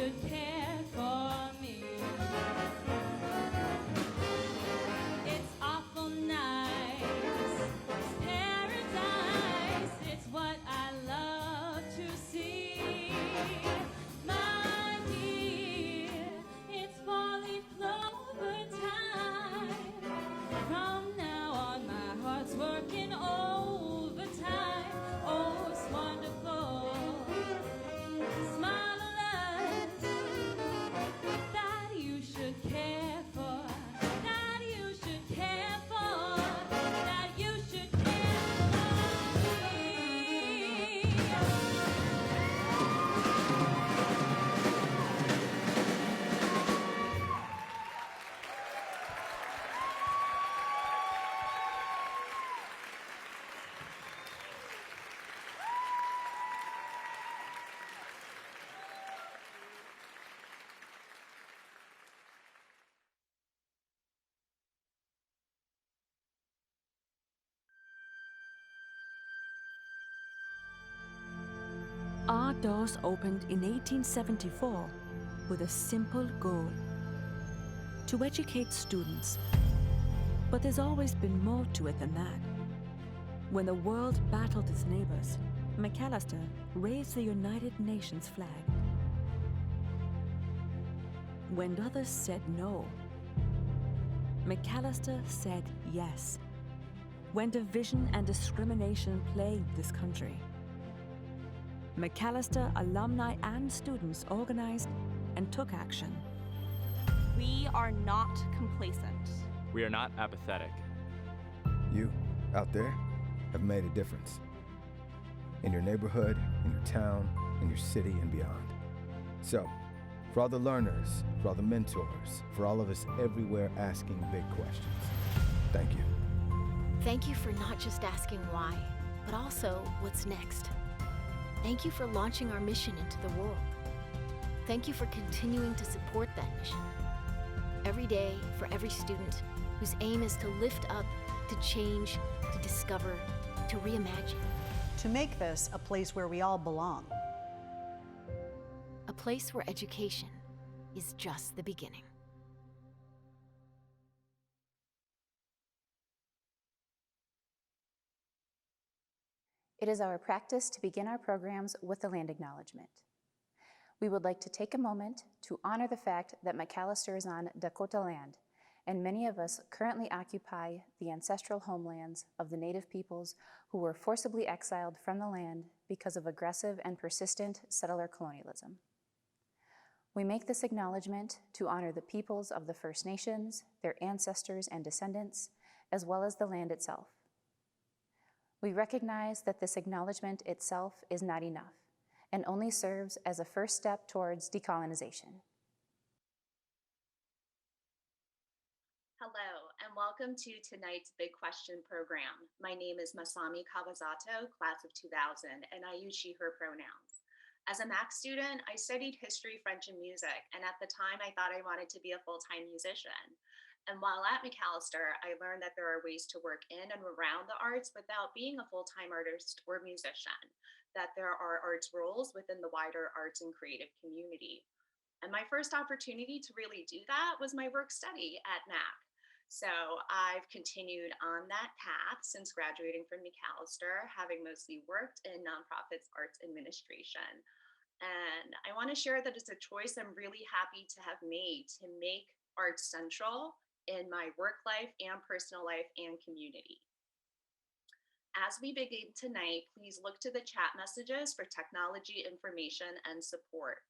should care for me. It's awful nice, it's paradise, it's what I love to see. My dear, it's four-leaf clover time. From now on, my heart's working overtime. Oh, it's wonderful, it's marvelous that you should care for, that you should care for, that you should care for me. Our doors opened in 1874 with a simple goal: to educate students. But there's always been more to it than that. When the world battled its neighbors, Macalester raised the United Nations flag. When others said no, Macalester said yes. When division and discrimination plagued this country, Macalester alumni and students organized and took action. We are not complacent. We are not apathetic. You, out there, have made a difference. In your neighborhood, in your town, in your city, and beyond. So, for all the learners, for all the mentors, for all of us everywhere asking big questions, thank you. Thank you for not just asking why, but also what's next. Thank you for launching our mission into the world. Thank you for continuing to support that mission. Every day, for every student, whose aim is to lift up, to change, to discover, to reimagine. To make this a place where we all belong. A place where education is just the beginning. It is our practice to begin our programs with the land acknowledgement. We would like to take a moment to honor the fact that Macalester is on Dakota land, and many of us currently occupy the ancestral homelands of the Native peoples who were forcibly exiled from the land because of aggressive and persistent settler colonialism. We make this acknowledgement to honor the peoples of the First Nations, their ancestors and descendants, as well as the land itself. We recognize that this acknowledgement itself is not enough and only serves as a first step towards decolonization. Hello, and welcome to tonight's Big Question program. My name is Masami Kawazato, class of 2000, and I use she, her pronouns. As a Mac student, I studied history, French, and music, and at the time I thought I wanted to be a full-time musician. And while at Macalester, I learned that there are ways to work in and around the arts without being a full-time artist or musician, that there are arts roles within the wider arts and creative community. And my first opportunity to really do that was my work study at Mac. So I've continued on that path since graduating from Macalester, having mostly worked in nonprofits arts administration. And I want to share that it's a choice I'm really happy to have made to make arts central in my work life and personal life and community. As we begin tonight, please look to the chat messages for technology information and support.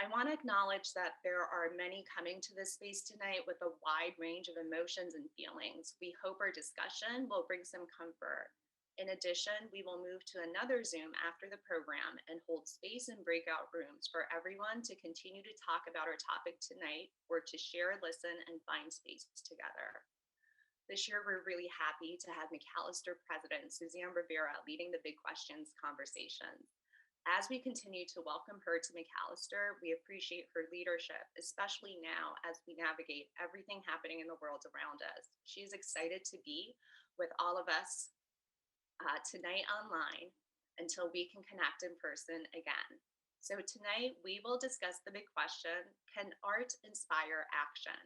I want to acknowledge that there are many coming to this space tonight with a wide range of emotions and feelings. We hope our discussion will bring some comfort. In addition, we will move to another Zoom after the program and hold space in breakout rooms for everyone to continue to talk about our topic tonight or to share, listen, and find space together. This year, we're really happy to have Macalester President Suzanne Rivera leading the Big Questions conversations. As we continue to welcome her to Macalester, we appreciate her leadership, especially now as we navigate everything happening in the world around us. She is excited to be with all of us tonight online until we can connect in person again. So tonight we will discuss the big question, can art inspire action?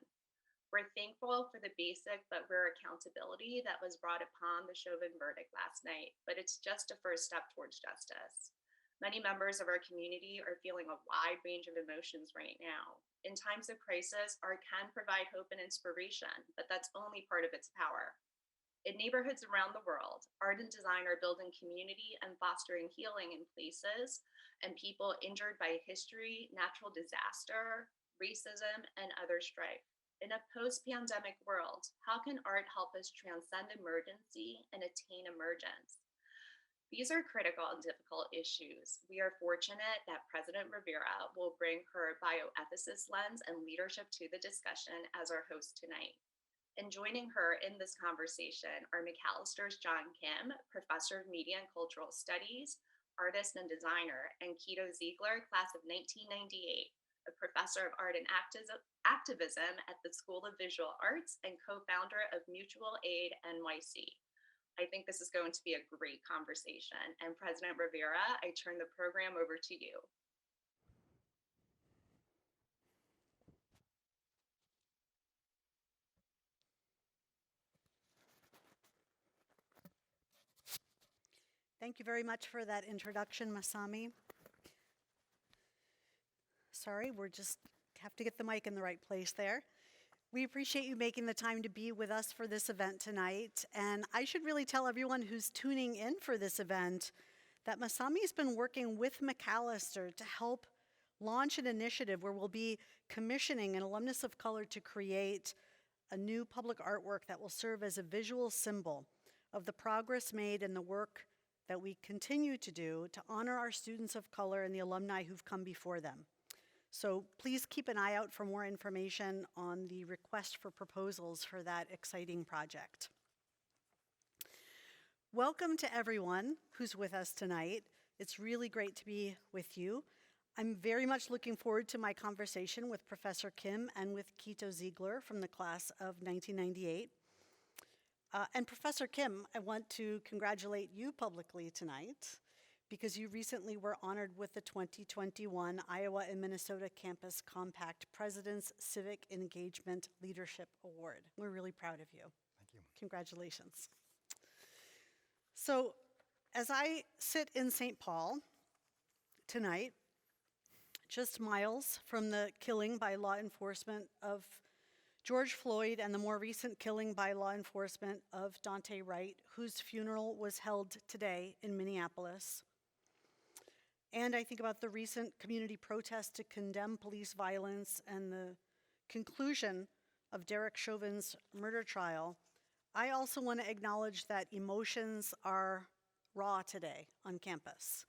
We're thankful for the basic but rare accountability that was brought upon the Chauvin verdict last night, but it's just a first step towards justice. Many members of our community are feeling a wide range of emotions right now. In times of crisis, art can provide hope and inspiration, but that's only part of its power. In neighborhoods around the world, art and design are building community and fostering healing in places and people injured by history, natural disaster, racism, and other strife. In a post pandemic world, how can art help us transcend emergency and attain emergence? These are critical and difficult issues. We are fortunate that President Rivera will bring her bioethicist lens and leadership to the discussion as our host tonight. And joining her in this conversation are McAllister's John Kim, Professor of Media and Cultural Studies, artist and designer, and Quito Ziegler, class of 1998, a professor of art and activism at the School of Visual Arts and co-founder of Mutual Aid NYC. I think this is going to be a great conversation. And President Rivera, I turn the program over to you. Thank you very much for that introduction, Masami. Sorry, we're just have to get the mic in the right place there. We appreciate you making the time to be with us for this event tonight. And I should really tell everyone who's tuning in for this event that Masami's been working with McAllister to help launch an initiative where we'll be commissioning an alumnus of color to create a new public artwork that will serve as a visual symbol of the progress made and the work that we continue to do to honor our students of color and the alumni who've come before them. So please keep an eye out for more information on the request for proposals for that exciting project. Welcome to everyone who's with us tonight. It's really great to be with you. I'm very much looking forward to my conversation with Professor Kim and with Quito Ziegler from the class of 1998. And Professor Kim, I want to congratulate you publicly tonight because you recently were honored with the 2021 Iowa and Minnesota Campus Compact President's Civic Engagement Leadership Award. We're really proud of you. Thank you. Congratulations. So, as I sit in St. Paul tonight, just miles from the killing by law enforcement of George Floyd and the more recent killing by law enforcement of Daunte Wright, whose funeral was held today in Minneapolis. And I think about the recent community protest to condemn police violence and the conclusion of Derek Chauvin's murder trial. I also want to acknowledge that emotions are raw today on campus.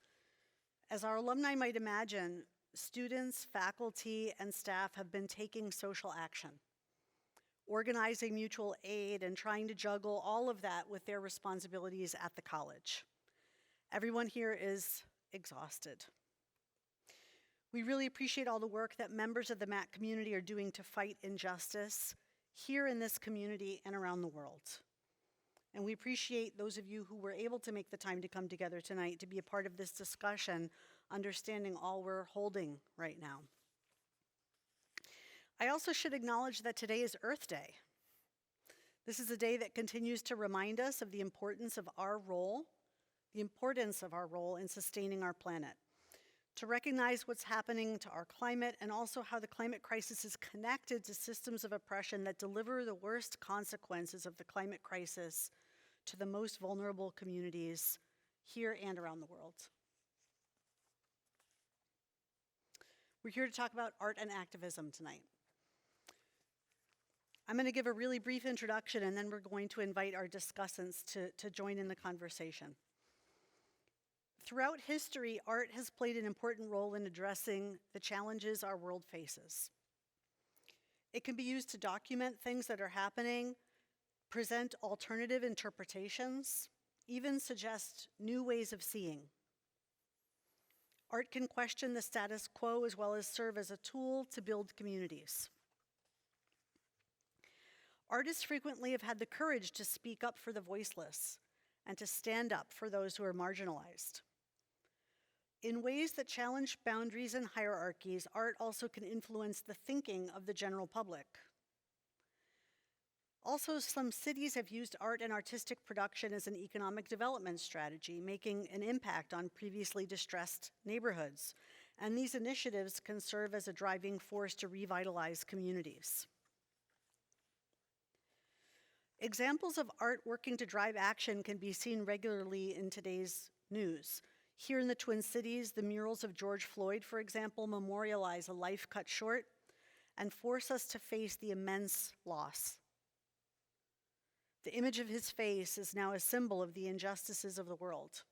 As our alumni might imagine, students, faculty, and staff have been taking social action, organizing mutual aid and trying to juggle all of that with their responsibilities at the college. Everyone here is exhausted. We really appreciate all the work that members of the MAC community are doing to fight injustice here in this community and around the world. And we appreciate those of you who were able to make the time to come together tonight to be a part of this discussion, understanding all we're holding right now. I also should acknowledge that today is Earth Day. This is a day that continues to remind us of the importance of our role in sustaining our planet, to recognize what's happening to our climate and also how the climate crisis is connected to systems of oppression that deliver the worst consequences of the climate crisis to the most vulnerable communities here and around the world. We're here to talk about art and activism tonight. I'm going to give a really brief introduction and then we're going to invite our discussants to join in the conversation. Throughout history, art has played an important role in addressing the challenges our world faces. It can be used to document things that are happening, present alternative interpretations, even suggest new ways of seeing. Art can question the status quo as well as serve as a tool to build communities. Artists frequently have had the courage to speak up for the voiceless and to stand up for those who are marginalized. In ways that challenge boundaries and hierarchies, art also can influence the thinking of the general public. Also, some cities have used art and artistic production as an economic development strategy, making an impact on previously distressed neighborhoods. And these initiatives can serve as a driving force to revitalize communities. Examples of art working to drive action can be seen regularly in today's news. Here in the Twin Cities, the murals of George Floyd, for example, memorialize a life cut short and force us to face the immense loss. The image of his face is now a symbol of the injustices of the world.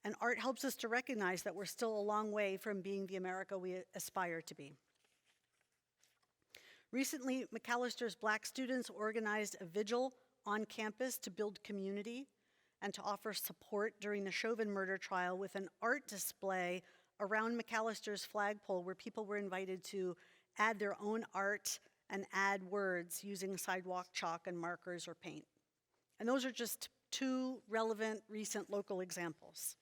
And art helps us to recognize that we're still a long way from being the America we aspire to be. Recently, Macallister's Black students organized a vigil on campus to build community and to offer support during the Chauvin murder trial with an art display around Macallister's flagpole where people were invited to add their own art and add words using sidewalk chalk and markers or paint. And those are just two relevant recent local examples.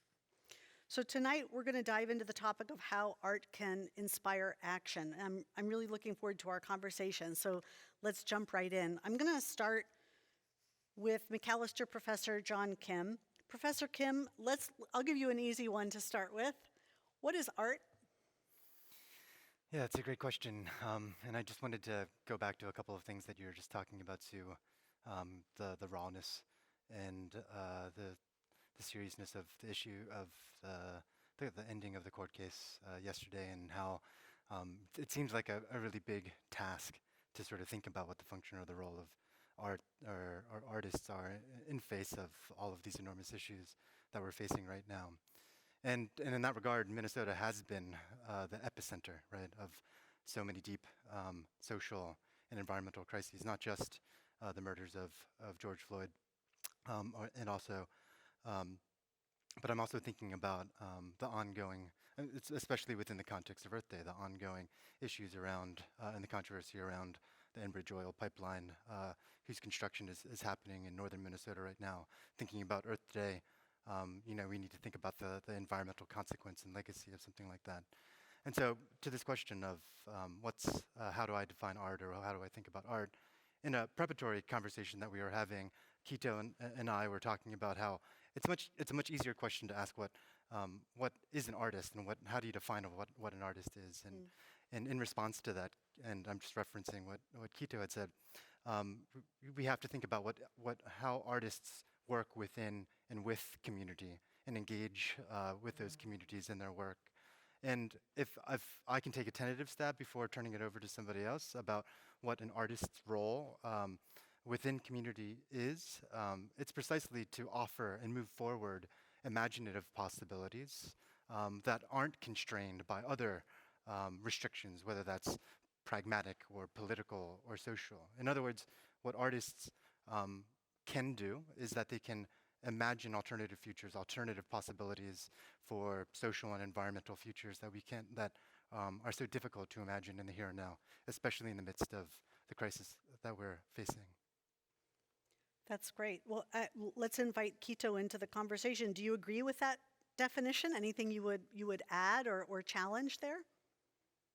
So tonight we're going to dive into the topic of how art can inspire action. I'm really looking forward to our conversation, so let's jump right in. I'm going to start with Macallister Professor John Kim. Professor Kim, I'll give you an easy one to start with. What is art? Yeah, it's a great question. And I just wanted to go back to a couple of things that you were just talking about, Sue. The rawness and the seriousness of the issue of the ending of the court case yesterday, and how it seems like a really big task to sort of think about what the function or the role of art or artists are in face of all of these enormous issues that we're facing right now. And in that regard, Minnesota has been the epicenter, right, of so many deep social and environmental crises, not just the murders of George Floyd, and also, but I'm also thinking about the ongoing, it's especially within the context of Earth Day, the ongoing issues around and the controversy around the Enbridge oil pipeline, whose construction is happening in northern Minnesota right now. Thinking about Earth Day, we need to think about the environmental consequence and legacy of something like that. And so to this question of how do I define art, or how do I think about art, in a preparatory conversation that we were having, Quito and I were talking about how it's a much easier question to ask what is an artist, and how do you define what an artist is. And in response to that, and I'm just referencing what Quito had said, we have to think about how artists work within and with community and engage with those communities in their work. And if I can take a tentative stab before turning it over to somebody else about what an artist's role within community is, it's precisely to offer and move forward imaginative possibilities that aren't constrained by other restrictions, whether that's pragmatic or political or social. In other words, what artists can do is that they can imagine alternative futures, alternative possibilities for social and environmental futures that are so difficult to imagine in the here and now, especially in the midst of the crisis that we're facing. That's great. Well, let's invite Quito into the conversation. Do you agree with that definition? Anything you would add or challenge there?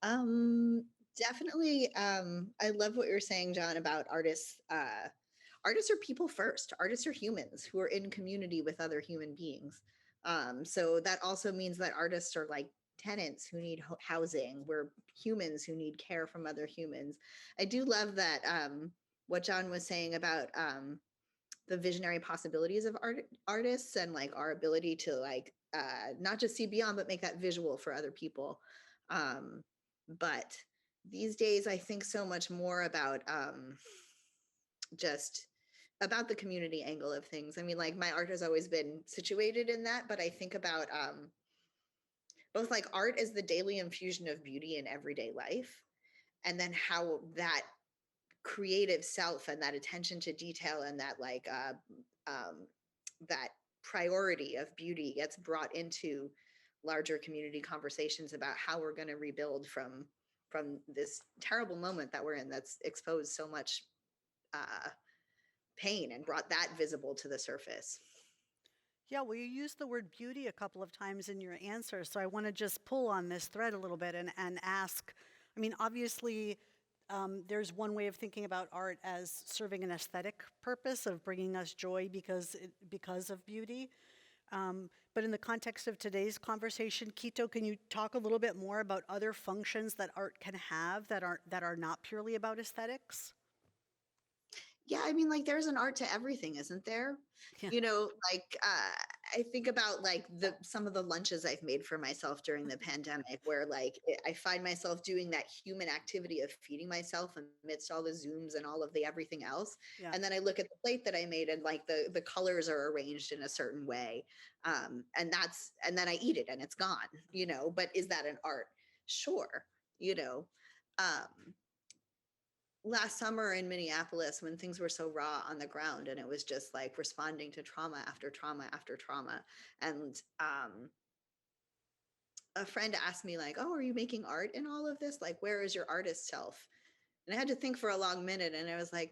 Definitely. I love what you're saying, John, about artists. Artists are people first. Artists are humans who are in community with other human beings. So that also means that artists are like tenants who need housing. We're humans who need care from other humans. I do love that what John was saying about the visionary possibilities of artists and like our ability to like not just see beyond, but make that visual for other people. But these days, I think so much more about just about the community angle of things. I mean, like my art has always been situated in that, but I think about both like art as the daily infusion of beauty in everyday life, and then how that creative self and that attention to detail and that like that priority of beauty gets brought into larger community conversations about how we're going to rebuild from this terrible moment that we're in that's exposed so much pain and brought that visible to the surface. Yeah, well, you used the word beauty a couple of times in your answer, so I want to just pull on this thread a little bit and ask. I mean, obviously, there's one way of thinking about art as serving an aesthetic purpose of bringing us joy because of beauty. But in the context of today's conversation, Quito, can you talk a little bit more about other functions that art can have that are not purely about aesthetics? Yeah, I mean, like there's an art to everything, isn't there? Yeah. You know, like I think about like the some of the lunches I've made for myself during the pandemic, where like I find myself doing that human activity of feeding myself amidst all the Zooms and all of the everything else. Yeah. And then I look at the plate that I made, and like the colors are arranged in a certain way, and then I eat it, and it's gone. You know, but is that an art? Sure. You know. Um, Last summer in Minneapolis when things were so raw on the ground and it was just like responding to trauma after trauma after trauma. And a friend asked me like, "Oh, are you making art in all of this? Like, where is your artist self?" And I had to think for a long minute and I was like,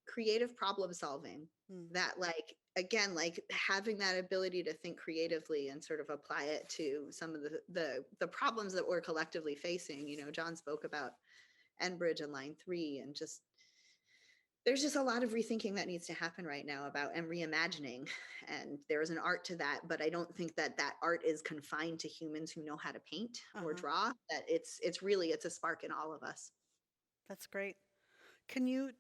creative problem solving. Mm. That like again, like having that ability to think creatively and sort of apply it to some of the problems that we're collectively facing. You know, John spoke about Enbridge and Line 3 and just there's just a lot of rethinking that needs to happen right now about and reimagining, and there is an art to that, but I don't think that that art is confined to humans who know how to paint or draw. That it's really it's a spark in all of us. That's great. Can you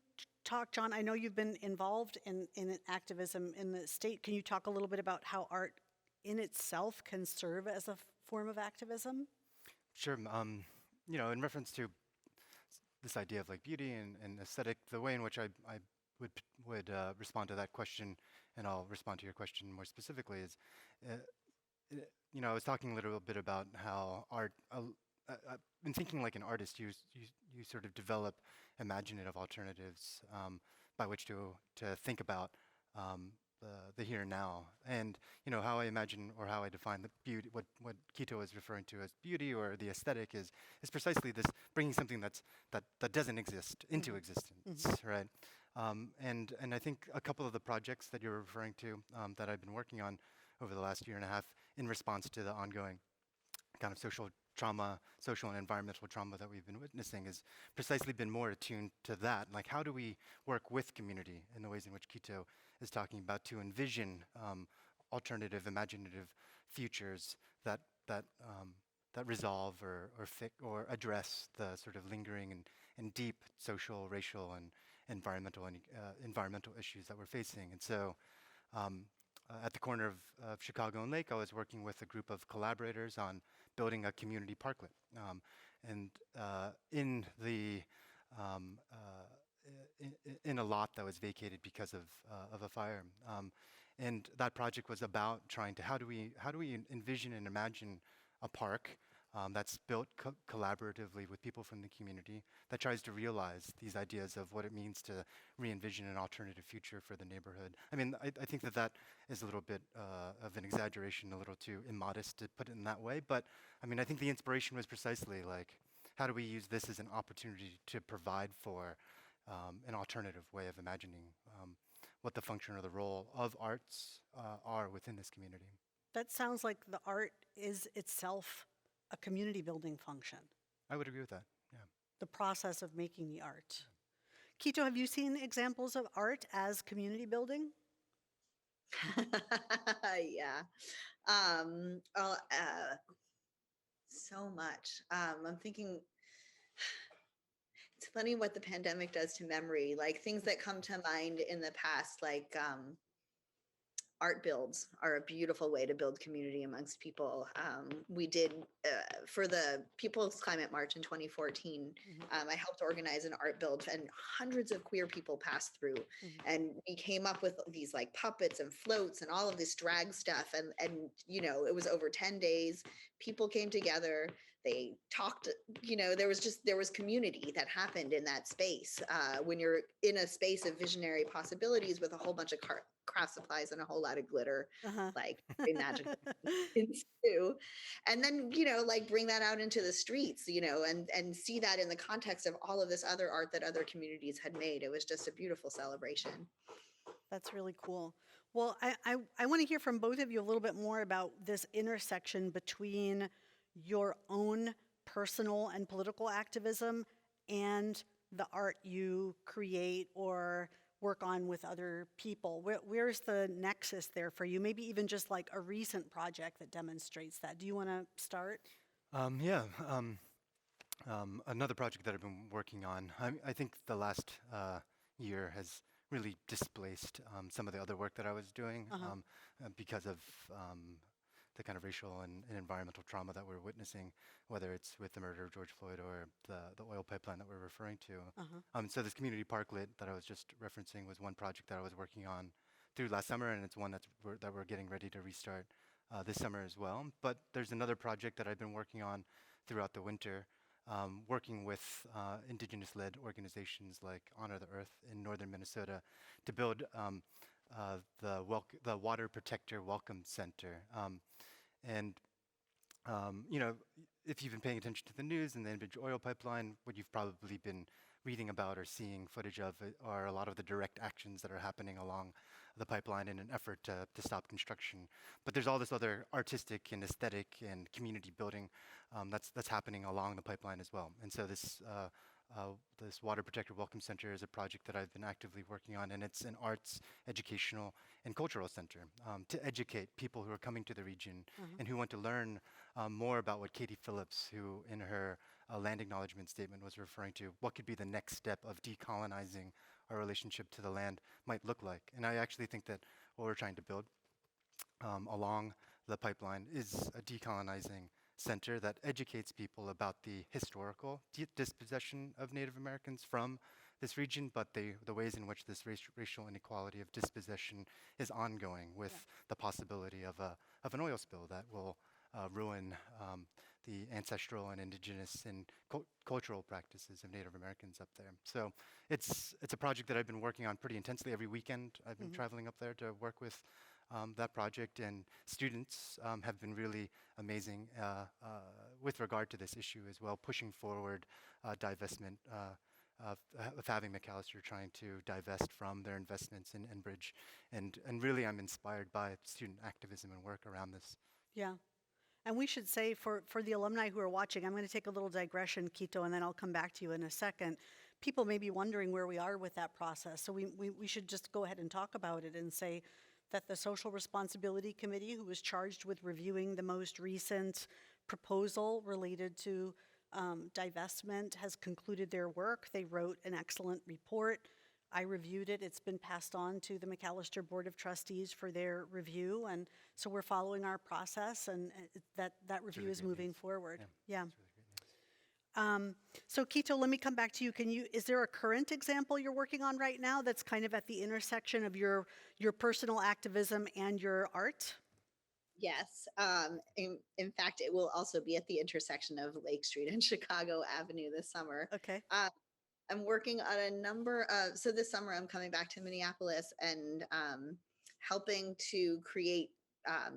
talk, John? I know you've been involved in activism in the state. Can you talk a little bit about how art in itself can serve as a form of activism? Sure. You know, in reference to this idea of like beauty and aesthetic, the way in which I would respond to that question, and I'll respond to your question more specifically, is, uh, you know, I was talking a little bit about how art. I've been thinking like an artist. You sort of develop imaginative alternatives by which to think about the here and now, and you know how I imagine or how I define the beauty. What Quito is referring to as beauty or the aesthetic is precisely this bringing something that doesn't exist into existence, right? And I think a couple of the projects that you're referring to that I've been working on over the last year and a half in response to the ongoing kind of social trauma, social and environmental trauma that we've been witnessing has precisely been more attuned to that. Like, how do we work with community in the ways in which Quito is talking about to envision alternative, imaginative futures that resolve or address the sort of lingering and deep social, racial, and environmental issues that we're facing. And so, at the corner of Chicago and Lake, I was working with a group of collaborators on building a community parklet. And in the in a lot that was vacated because of a fire. And that project was about trying to how do we envision and imagine a park that's built collaboratively with people from the community that tries to realize these ideas of what it means to re-envision an alternative future for the neighborhood. I mean, I think that is a little bit of an exaggeration, a little too immodest to put it in that way, but I mean, I think the inspiration was precisely like, how do we use this as an opportunity to provide for an alternative way of imagining what the function or the role of arts are within this community. That sounds like the art is itself a community building function. I would agree with that, yeah. The process of making the art. Quito, have you seen examples of art as community building? Yeah. So much. I'm thinking it's funny what the pandemic does to memory, like things that come to mind in the past, like art builds are a beautiful way to build community amongst people. We did for the People's Climate March in 2014. I helped organize an art build, and hundreds of queer people passed through. And we came up with these like puppets and floats and all of this drag stuff. And you know, it was over 10 days. People came together. They talked. You know, there was community that happened in that space. When you're in a space of visionary possibilities with a whole bunch of craft supplies and a whole lot of glitter, like very magical ensue. And then, you know, like bring that out into the streets, you know, and see that in the context of all of this other art that other communities had made. It was just a beautiful celebration. That's really cool. Well, I want to hear from both of you a little bit more about this intersection between your own personal and political activism and the art you create or work on with other people. Where's the nexus there for you? Maybe even just like a recent project that demonstrates that. Do you want to start? Yeah. Another project that I've been working on, I think the last year has really displaced some of the other work that I was doing because of the kind of racial and environmental trauma that we're witnessing, whether it's with the murder of George Floyd or the oil pipeline that we're referring to. So this community parklet that I was just referencing was one project that I was working on through last summer, and it's one that we're getting ready to restart this summer as well. But there's another project that I've been working on throughout the winter, working with indigenous-led organizations like Honor the Earth in northern Minnesota to build the Water Protector Welcome Center. And you know, if you've been paying attention to the news and the Enbridge oil pipeline, what you've probably been reading about or seeing footage of are a lot of the direct actions that are happening along the pipeline in an effort to stop construction. But there's all this other artistic and aesthetic and community building that's happening along the pipeline as well. And so this Water Protector Welcome Center is a project that I've been actively working on, and it's an arts, educational, and cultural center to educate people who are coming to the region and who want to learn more about what Katie Phillips, who in her land acknowledgement statement was referring to, what could be the next step of decolonizing our relationship to the land might look like. And I actually think that what we're trying to build along the pipeline is a decolonizing center that educates people about the historical dispossession of Native Americans from this region, but the ways in which this racial inequality of dispossession is ongoing with the possibility of an oil spill that will ruin the ancestral and indigenous and cultural practices of Native Americans up there. So it's a project that I've been working on pretty intensely. Every weekend I've been traveling up there to work with that project, and students have been really amazing with regard to this issue as well, pushing forward divestment of having Macalester trying to divest from their investments in Enbridge. And really I'm inspired by student activism and work around this. Yeah. And we should say for the alumni who are watching, I'm going to take a little digression, Quito, and then I'll come back to you in a second. People may be wondering where we are with that process, so we should just go ahead and talk about it and say that the Social Responsibility Committee, who was charged with reviewing the most recent proposal related to divestment, has concluded their work. They wrote an excellent report. I reviewed it. It's been passed on to the Macalester Board of Trustees for their review, and so we're following our process, and that review really is great moving news. forward. Yeah. It's really great news. So Quito, let me come back to you. Is there a current example you're working on right now that's kind of at the intersection of your personal activism and your art? Yes. In fact, it will also be at the intersection of Lake Street and Chicago Avenue this summer. Okay. I'm working on a number of, so this summer I'm coming back to Minneapolis and helping to create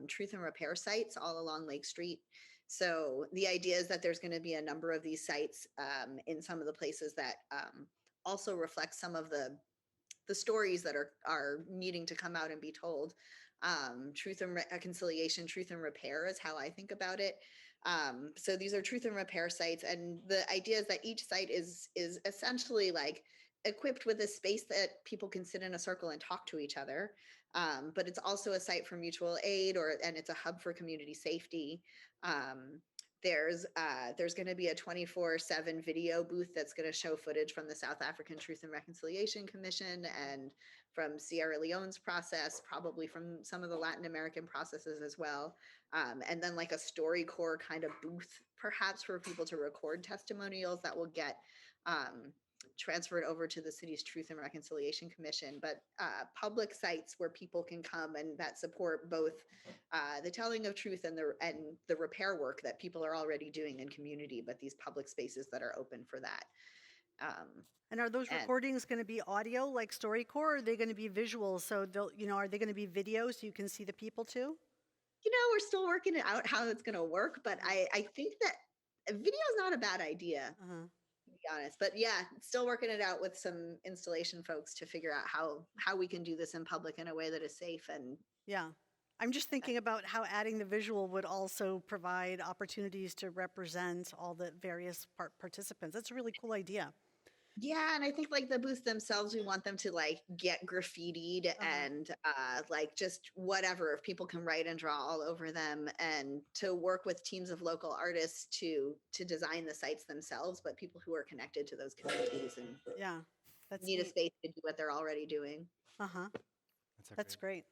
truth and repair sites all along Lake Street. So the idea is that there's going to be a number of these sites in some of the places that also reflect some of the stories that are needing to come out and be told. Truth and reconciliation, truth and repair is how I think about it. So these are truth and repair sites, and the idea is that each site is essentially like equipped with a space that people can sit in a circle and talk to each other. But it's also a site for mutual aid, and it's a hub for community safety. There's going to be a 24/7 video booth that's going to show footage from the South African Truth and Reconciliation Commission and from Sierra Leone's process, probably from some of the Latin American processes as well. And then like a StoryCorps kind of booth, perhaps for people to record testimonials that will get transferred over to the city's Truth and Reconciliation Commission, but public sites where people can come and that support both the telling of truth and the repair work that people are already doing in community, but these public spaces that are open for that. And are those recordings going to be audio like StoryCorps, or are they going to be visual? So are they going to be video so you can see the people too? We're still working it out how it's going to work, but I think that video is not a bad idea. To be be honest. But yeah, still working it out with some installation folks to figure out how we can do this in public in a way that is safe and Yeah. I'm just thinking about how adding the visual would also provide opportunities to represent all the various participants. That's a really cool idea. yeah, and I think like the booths themselves, we want them to like get graffitied and like just whatever. If people can write and draw all over them, and to work with teams of local artists to design the sites themselves, but people who are connected to those communities and Yeah, that's need a neat. space to do what they're already doing. Uh-huh. That's, so That's great. great.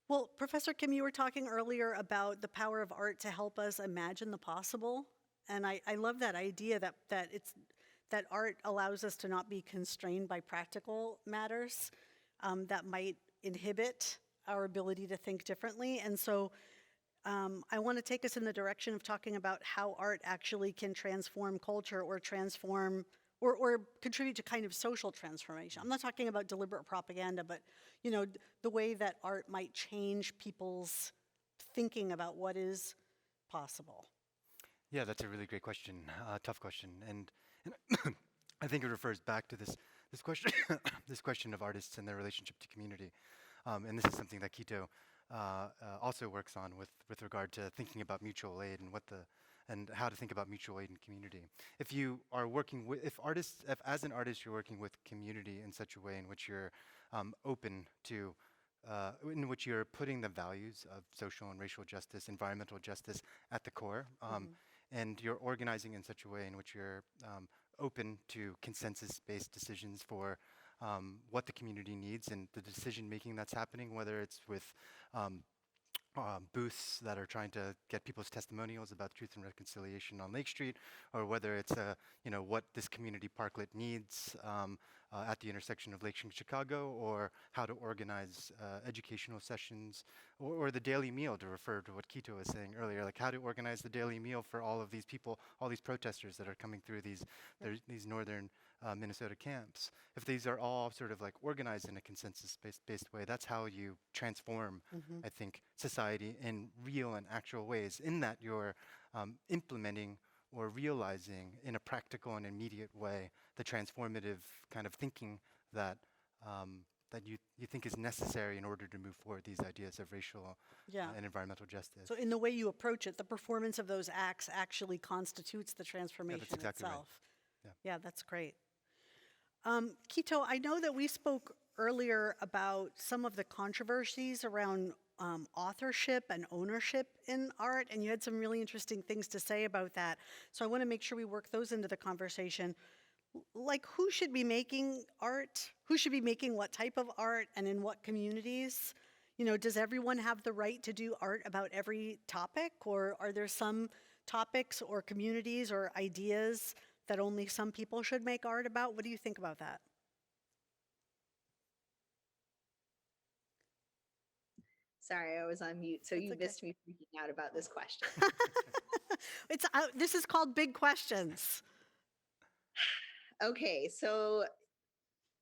Well, Professor Kim, you were talking earlier about the power of art to help us imagine the possible. And I love that idea that art allows us to not be constrained by practical matters that might inhibit our ability to think differently. And so I want to take us in the direction of talking about how art actually can transform culture or transform or contribute to kind of social transformation. I'm not talking about deliberate propaganda, but you know, the way that art might change people's thinking about what is possible. Yeah, that's a really great question, tough question, and I think it refers back to this question this question of artists and their relationship to community, and this is something that Quito also works on with regard to thinking about mutual aid and how to think about mutual aid and community. If you are working with, if as an artist you're working with community in such a way in which you're open to, in which you're putting the values of social and racial justice, environmental justice at the core, and you're organizing in such a way in which you're open to consensus-based decisions for what the community needs and the decision making that's happening, whether it's with booths that are trying to get people's testimonials about truth and reconciliation on Lake Street, or whether it's what this community parklet needs at the intersection of Lake Street and Chicago, or how to organize educational sessions, or the daily meal, to refer to what Quito was saying earlier, like how to organize the daily meal for all of these people, all these protesters that are coming through these northern Minnesota camps. If these are all sort of like organized in a consensus-based way, that's how you transform, I think, society in real and actual ways, in that you're implementing or realizing in a practical and immediate way the transformative kind of thinking that that you think is necessary in order to move forward these ideas of racial and environmental justice. So in the way you approach it, the performance of those acts actually constitutes the transformation that's exactly right. itself. Yeah, that's great. Quito, I know that we spoke earlier about some of the controversies around authorship and ownership in art, and you had some really interesting things to say about that. So I want to make sure we work those into the conversation. Like, who should be making art? Who should be making what type of art, and in what communities? You know, does everyone have the right to do art about every topic, or are there some topics or communities or ideas that only some people should make art about? What do you think about that? Sorry, I was on mute, so you okay. missed me freaking out about this question. This is called Big Questions. Okay, so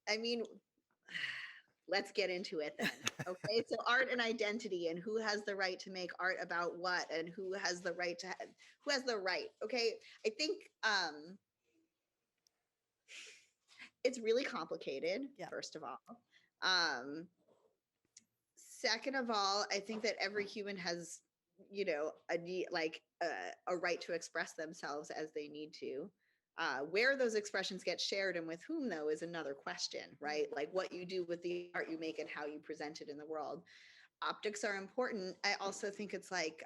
I mean, let's get into it then. Okay, so art and identity, and who has the right to make art about what, and who has the right to who has the right. Okay, I think it's really complicated. First of all, second of all, I think that every human has, you know, a right to express themselves as they need to. Where those expressions get shared and with whom, though, is another question, right? Like what you do with the art you make and how you present it in the world. Optics are important. I also think it's like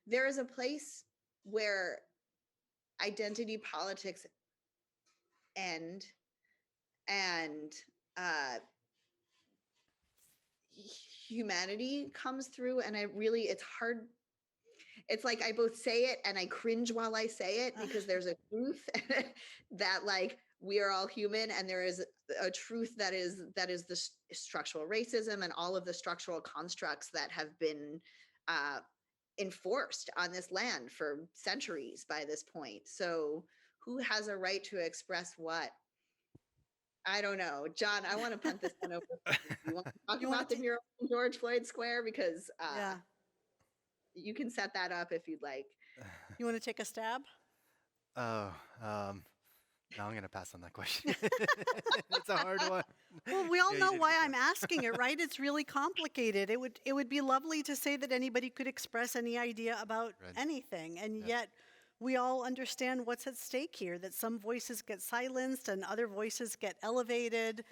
there is a place where identity politics end and humanity comes through. And it's hard. It's like I both say it and I cringe while I say it, because there's a truth that like we are all human, and there is a truth that is the structural racism and all of the structural constructs that have been enforced on this land for centuries by this point. So who has a right to express what? I don't know. John, I want to punt this one over. You want to talk about the mural in George Floyd Square? Because you can set that up if you'd like. You want to take a stab? Oh, no, I'm gonna pass on that question. It's a hard one. Well, we all Yeah, you know did a why good I'm job. asking it, right? It's really complicated. It would be lovely to say that anybody could express any idea about Right. anything, and Yeah. yet we all understand what's at stake here, that some voices get silenced and other voices get elevated.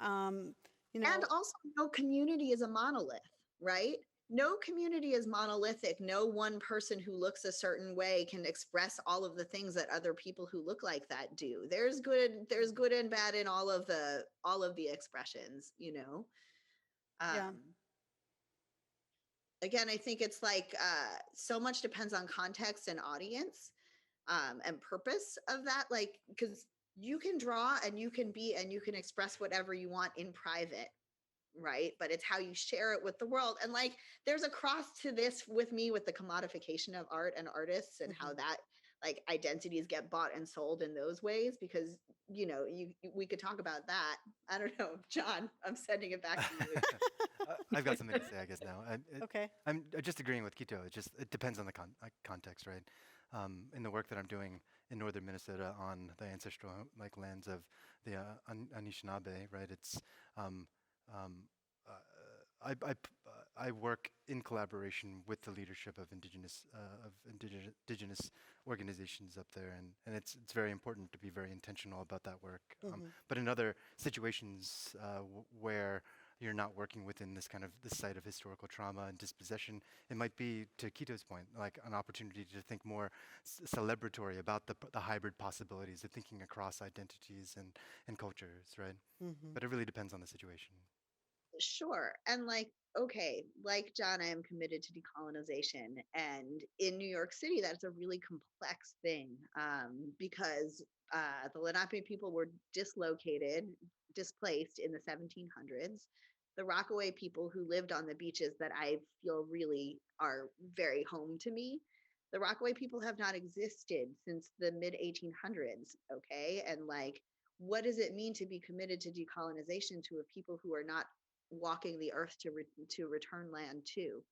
Um, you And know, also, no community is a monolith, right? No community is monolithic. No one person who looks a certain way can express all of the things that other people who look like that do. There's good and bad in all of the expressions, you know. yeah. Um, Again, I think it's like so much depends on context and audience, and purpose of that. Like, because you can draw and you can be and you can express whatever you want in private, right? But it's how you share it with the world. And like, there's a cross to this with me with the commodification of art and artists and how that like identities get bought and sold in those ways. Because we could talk about that. I don't know, John. I'm sending it back to you. I've got something to say, I guess now. Okay. I'm just agreeing with Quito. It depends on the context, right? In the work that I'm doing in northern Minnesota on the ancestral like lands of the Anishinaabe, right? It's um, um, I work in collaboration with the leadership of indigenous organizations up there, and it's very important to be very intentional about that work. But in other situations where you're not working within this site of historical trauma and dispossession, it might be, to Quito's point, like an opportunity to think more celebratory about the hybrid possibilities of thinking across identities and cultures, right? But it really depends on the situation. Sure. And like, okay, like John, I am committed to decolonization. And in New York City, that's a really complex thing, because the Lenape people were displaced in the 1700s. The Rockaway people who lived on the beaches that I feel really are very home to me, the Rockaway people have not existed since the mid 1800s. Okay. And like, what does it mean to be committed to decolonization to a people who are not walking the earth to return land to?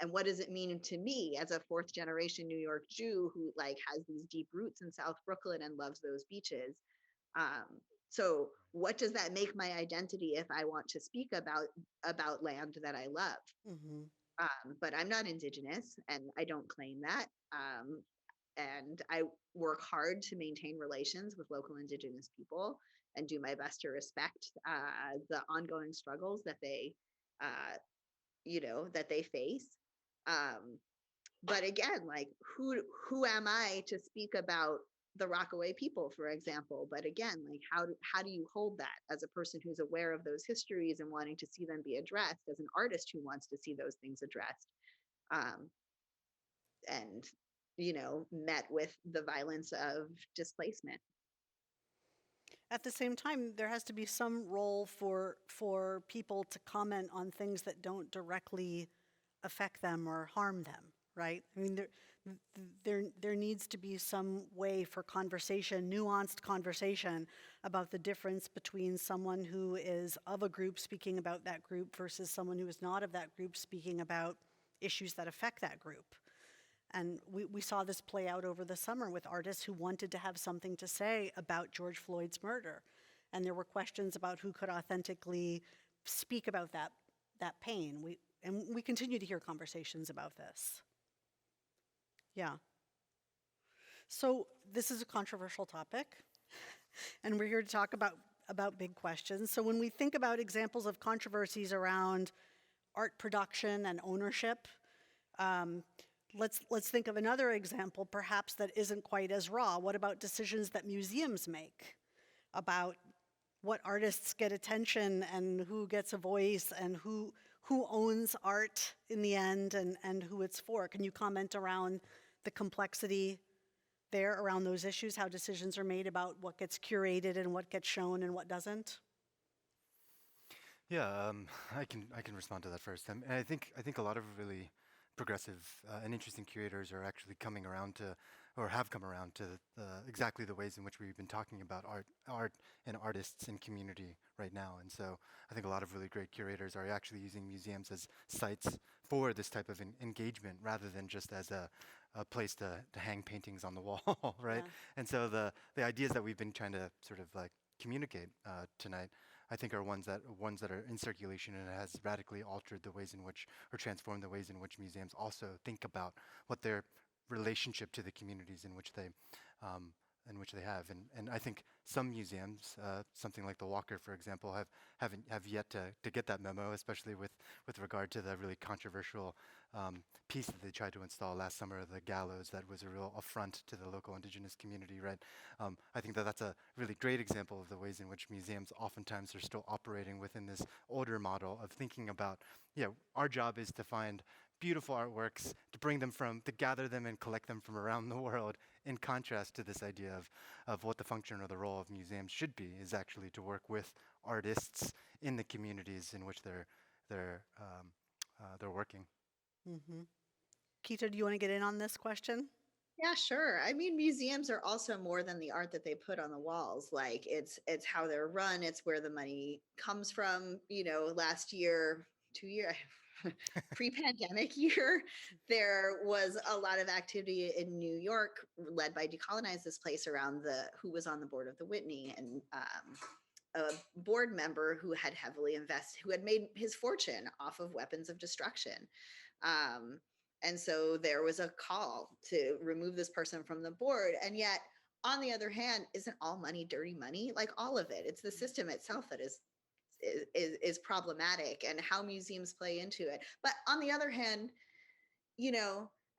And what does it mean to me as a fourth generation New York Jew who like has these deep roots in South Brooklyn and loves those beaches? So what does that make my identity if I want to speak about land that I love? But I'm not indigenous and I don't claim that. And I work hard to maintain relations with local indigenous people and do my best to respect the ongoing struggles that uh, they face. Um, but again, like who am I to speak about the Rockaway people, for example? But again, like how do you hold that as a person who's aware of those histories and wanting to see them be addressed, as an artist who wants to see those things addressed? Um, and met with the violence of displacement. At the same time, there has to be some role for people to comment on things that don't directly affect them or harm them, right? I mean, there needs to be some way for conversation, nuanced conversation about the difference between someone who is of a group speaking about that group versus someone who is not of that group speaking about issues that affect that group. And we saw this play out over the summer with artists who wanted to have something to say about George Floyd's murder. And there were questions about who could authentically speak about that pain. We continue to hear conversations about this. Yeah. So this is a controversial topic, and we're here to talk about big questions. So when we think about examples of controversies around art production and ownership, let's think of another example, perhaps that isn't quite as raw. What about decisions that museums make about what artists get attention and who gets a voice and who owns art in the end and who it's for? Can you comment around the complexity there around those issues, how decisions are made about what gets curated and what gets shown and what doesn't? Yeah, I can respond to that first. And I think a lot of really progressive and interesting curators are actually coming around to, or have come around to, exactly the ways in which we've been talking about art and artists and community right now. And so I think a lot of really great curators are actually using museums as sites for this type of engagement rather than just as a place to hang paintings on the wall, right? Yeah. And so the ideas that we've been trying to sort of like communicate tonight, I think, are ones that are in circulation, and it has radically altered the ways in which, or transformed the ways in which museums also think about what their relationship to the communities um, in which they have. And I think some museums, something like the Walker, for example, have yet to get that memo, especially with regard to the really controversial piece that they tried to install last summer, the gallows, that was a real affront to the local indigenous community, right? I think that that's a really great example of the ways in which museums oftentimes are still operating within this older model of thinking about, yeah, our job is to find beautiful artworks, to gather them and collect them from around the world, in contrast to this idea of what the function or the role of museums should be, is actually to work with artists in the communities in which they're working. Mm-hmm. Quito, do you want to get in on this question? Yeah, sure. I mean, museums are also more than the art that they put on the walls. Like it's how they're run, it's where the money comes from. Last year, 2 year pre-pandemic year, there was a lot of activity in New York led by Decolonize This Place around who was on the board of the Whitney, and a board member who had heavily invested, who had made his fortune off of weapons of destruction. Um, and so there was a call to remove this person from the board. And yet, on the other hand, isn't all money dirty money? Like all of it. It's the system itself that is problematic, and how museums play into it. But on the other hand,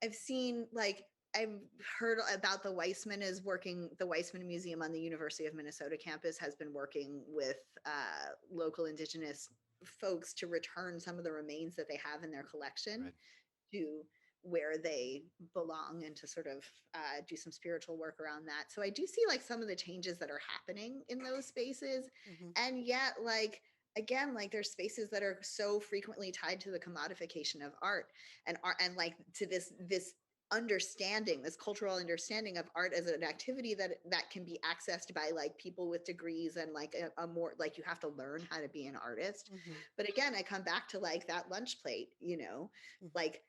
I've seen, like, I've heard about the Weissman Museum on the University of Minnesota campus has been working with local indigenous folks to return some of the remains that they have in their collection. Right. To where they belong, and to sort of do some spiritual work around that. So I do see, like, some of the changes that are happening in those spaces. Mm-hmm. And yet, like, again, like, there's spaces that are so frequently tied to the commodification of art, and like, to this understanding, this cultural understanding of art as an activity that can be accessed by, like, people with degrees, and like a more, like, you have to learn how to be an artist. Mm-hmm. But again, I come back to, like, that lunch plate, like,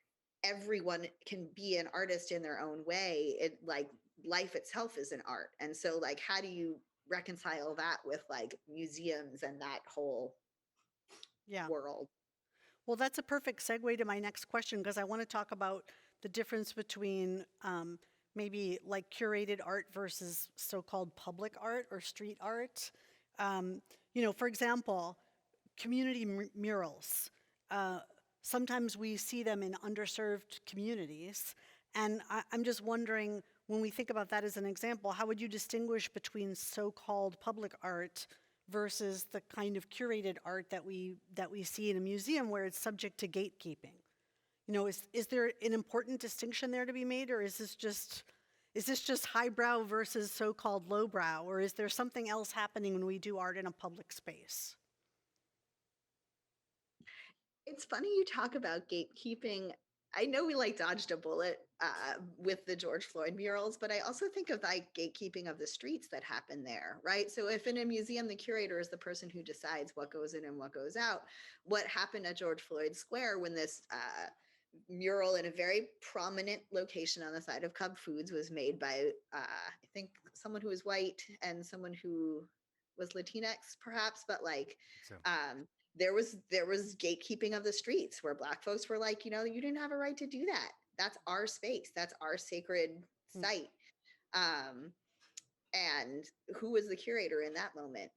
everyone can be an artist in their own way. It, like, life itself is an art. And so, like, how do you reconcile that with, like, museums and that whole world? Well, that's a perfect segue to my next question, because I want to talk about the difference between maybe, like, curated art versus so-called public art or street art. For example, community murals. Sometimes we see them in underserved communities. And I'm just wondering, when we think about that as an example, how would you distinguish between so-called public art versus the kind of curated art that we see in a museum, where it's subject to gatekeeping? Is there an important distinction there to be made, or is this just highbrow versus so-called lowbrow, or is there something else happening when we do art in a public space? It's funny you talk about gatekeeping. I know we, like, dodged a bullet with the George Floyd murals, but I also think of, like, gatekeeping of the streets that happen there, right? So if in a museum, the curator is the person who decides what goes in and what goes out, what happened at George Floyd Square when this mural in a very prominent location on the side of Cub Foods was made by, I think, someone who was white and someone who was Latinx, perhaps, but, like, So. There was gatekeeping of the streets, where Black folks were like, you didn't have a right to do that. That's our space. That's our sacred site. And who was the curator in that moment?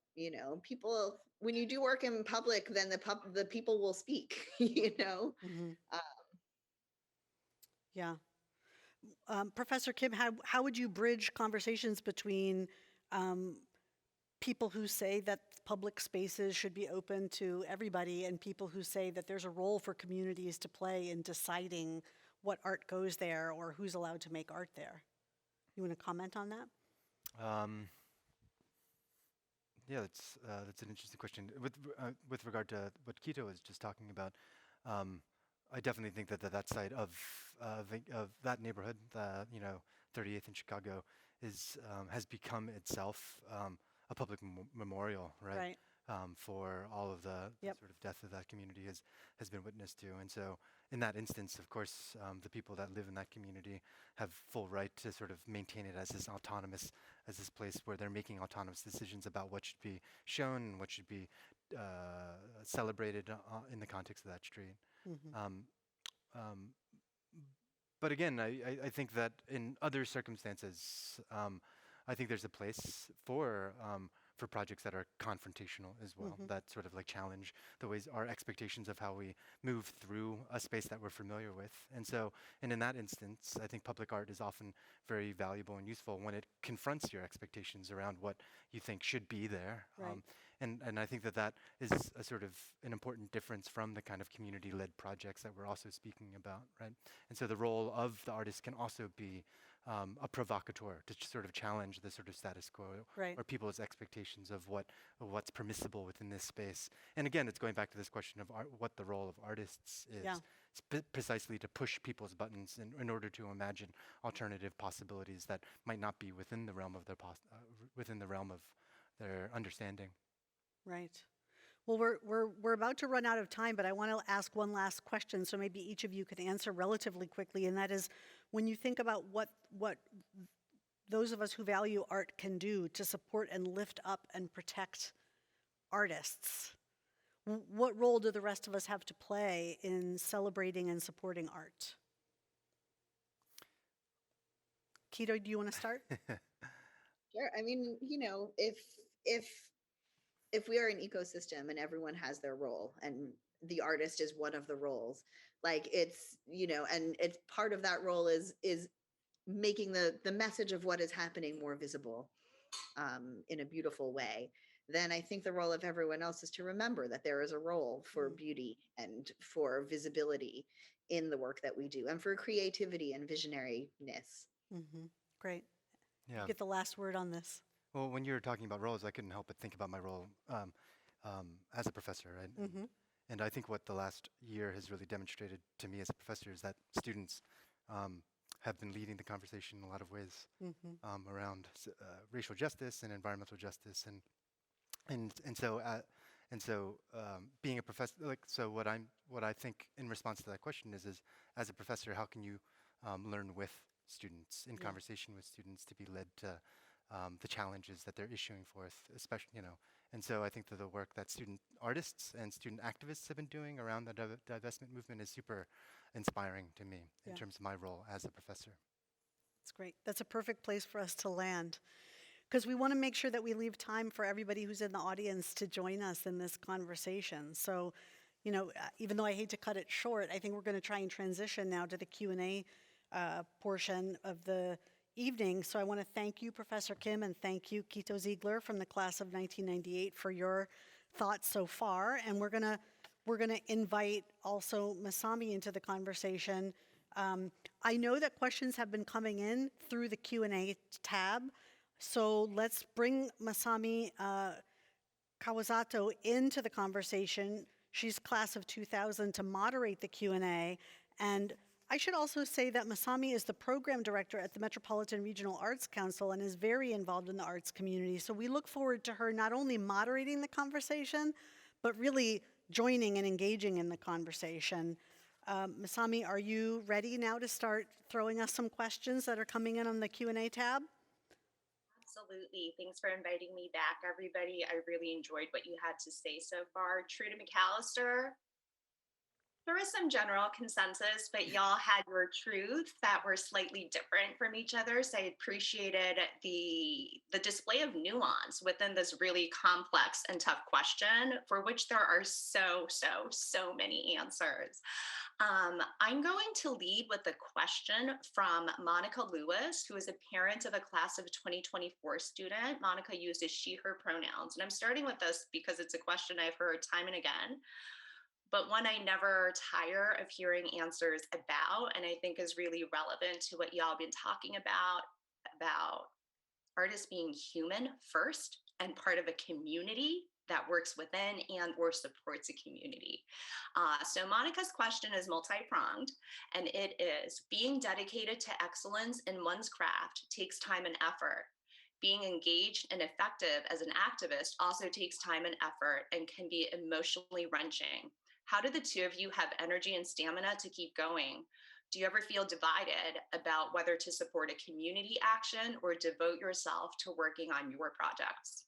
People, when you do work in public, then the people will speak. Mm-hmm. Yeah. Professor Kim, how would you bridge conversations between people who say that public spaces should be open to everybody, and people who say that there's a role for communities to play in deciding what art goes there or who's allowed to make art there? You want to comment on that? Yeah, that's an interesting question. With regard to what Quito was just talking about, I definitely think that side of that neighborhood, 38th in Chicago, has become itself a public memorial, right? Right. for all of the Yep. sort of death of that community has been witnessed to. And so in that instance, of course, the people that live in that community have full right to sort of maintain it as this place where they're making autonomous decisions about what should be shown and what should be celebrated in the context of that street. Mhm. Um, but again, I think that in other circumstances, I think there's a place for projects that are confrontational as well, that sort of like challenge the ways our expectations of how we move through a space that we're familiar with. And in that instance, I think public art is often very valuable and useful when it confronts your expectations around what you think should be there. Right. And I think that is a sort of an important difference from the kind of community-led projects that we're also speaking about, right? And so the role of the artist can also be a provocateur to sort of challenge the sort of status quo Right. or people's expectations of what's permissible within this space. And again, it's going back to this question of what the role of artists is. Yeah. Precisely to push people's buttons in order to imagine alternative possibilities that might not be within the realm of their understanding. Right. Well, we're about to run out of time, but I want to ask one last question, so maybe each of you could answer relatively quickly, and that is, when you think about what those of us who value art can do to support and lift up and protect artists, what role do the rest of us have to play in celebrating and supporting art? Quito, do you want to start? Sure. I mean, if we are an ecosystem and everyone has their role and the artist is one of the roles, like it's, and it's part of that role is making the message of what is happening more visible in a beautiful way, then I think the role of everyone else is to remember that there is a role for beauty and for visibility in the work that we do and for creativity and visionariness. Great. Yeah. Get the last word on this. Well, when you were talking about roles, I couldn't help but think about my role as a professor, right? And I think what the last year has really demonstrated to me as a professor is that students have been leading the conversation in a lot of ways around racial justice and environmental justice, and so being a professor, what I think in response to that question is as a professor, how can you learn with students in conversation with students to be led to the challenges that they're issuing forth, especially, and so I think that the work that student artists and student activists have been doing around the divestment movement is super inspiring to me in terms of my role as a professor. That's great. That's a perfect place for us to land, because we want to make sure that we leave time for everybody who's in the audience to join us in this conversation. So, even though I hate to cut it short, I think we're going to try and transition now to the Q&A portion of the evening. So I want to thank you, Professor Kim, and thank you, Quito Ziegler from the class of 1998 for your thoughts so far. And we're gonna invite also Masami into the conversation. I know that questions have been coming in through the Q&A tab. So let's bring Masami Kawazato into the conversation. She's class of 2000 to moderate the Q&A. And I should also say that Masami is the program director at the Metropolitan Regional Arts Council and is very involved in the arts community. So we look forward to her not only moderating the conversation, but really joining and engaging in the conversation. Masami, are you ready now to start throwing us some questions that are coming in on the Q&A tab? Absolutely. Thanks for inviting me back, everybody. I really enjoyed what you had to say so far. True to McAllister, there was some general consensus, but y'all had your truths that were slightly different from each other. So I appreciated the display of nuance within this really complex and tough question, for which there are so many answers. I'm going to lead with a question from Monica Lewis, who is a parent of a class of 2024 student. Monica uses she, her pronouns. And I'm starting with this because it's a question I've heard time and again, but one I never tire of hearing answers about, and I think is really relevant to what y'all been talking about artists being human first and part of a community that works within and or supports a community. So Monica's question is multi-pronged, and it is: being dedicated to excellence in one's craft takes time and effort. Being engaged and effective as an activist also takes time and effort and can be emotionally wrenching. How do the two of you have energy and stamina to keep going? Do you ever feel divided about whether to support a community action or devote yourself to working on your projects?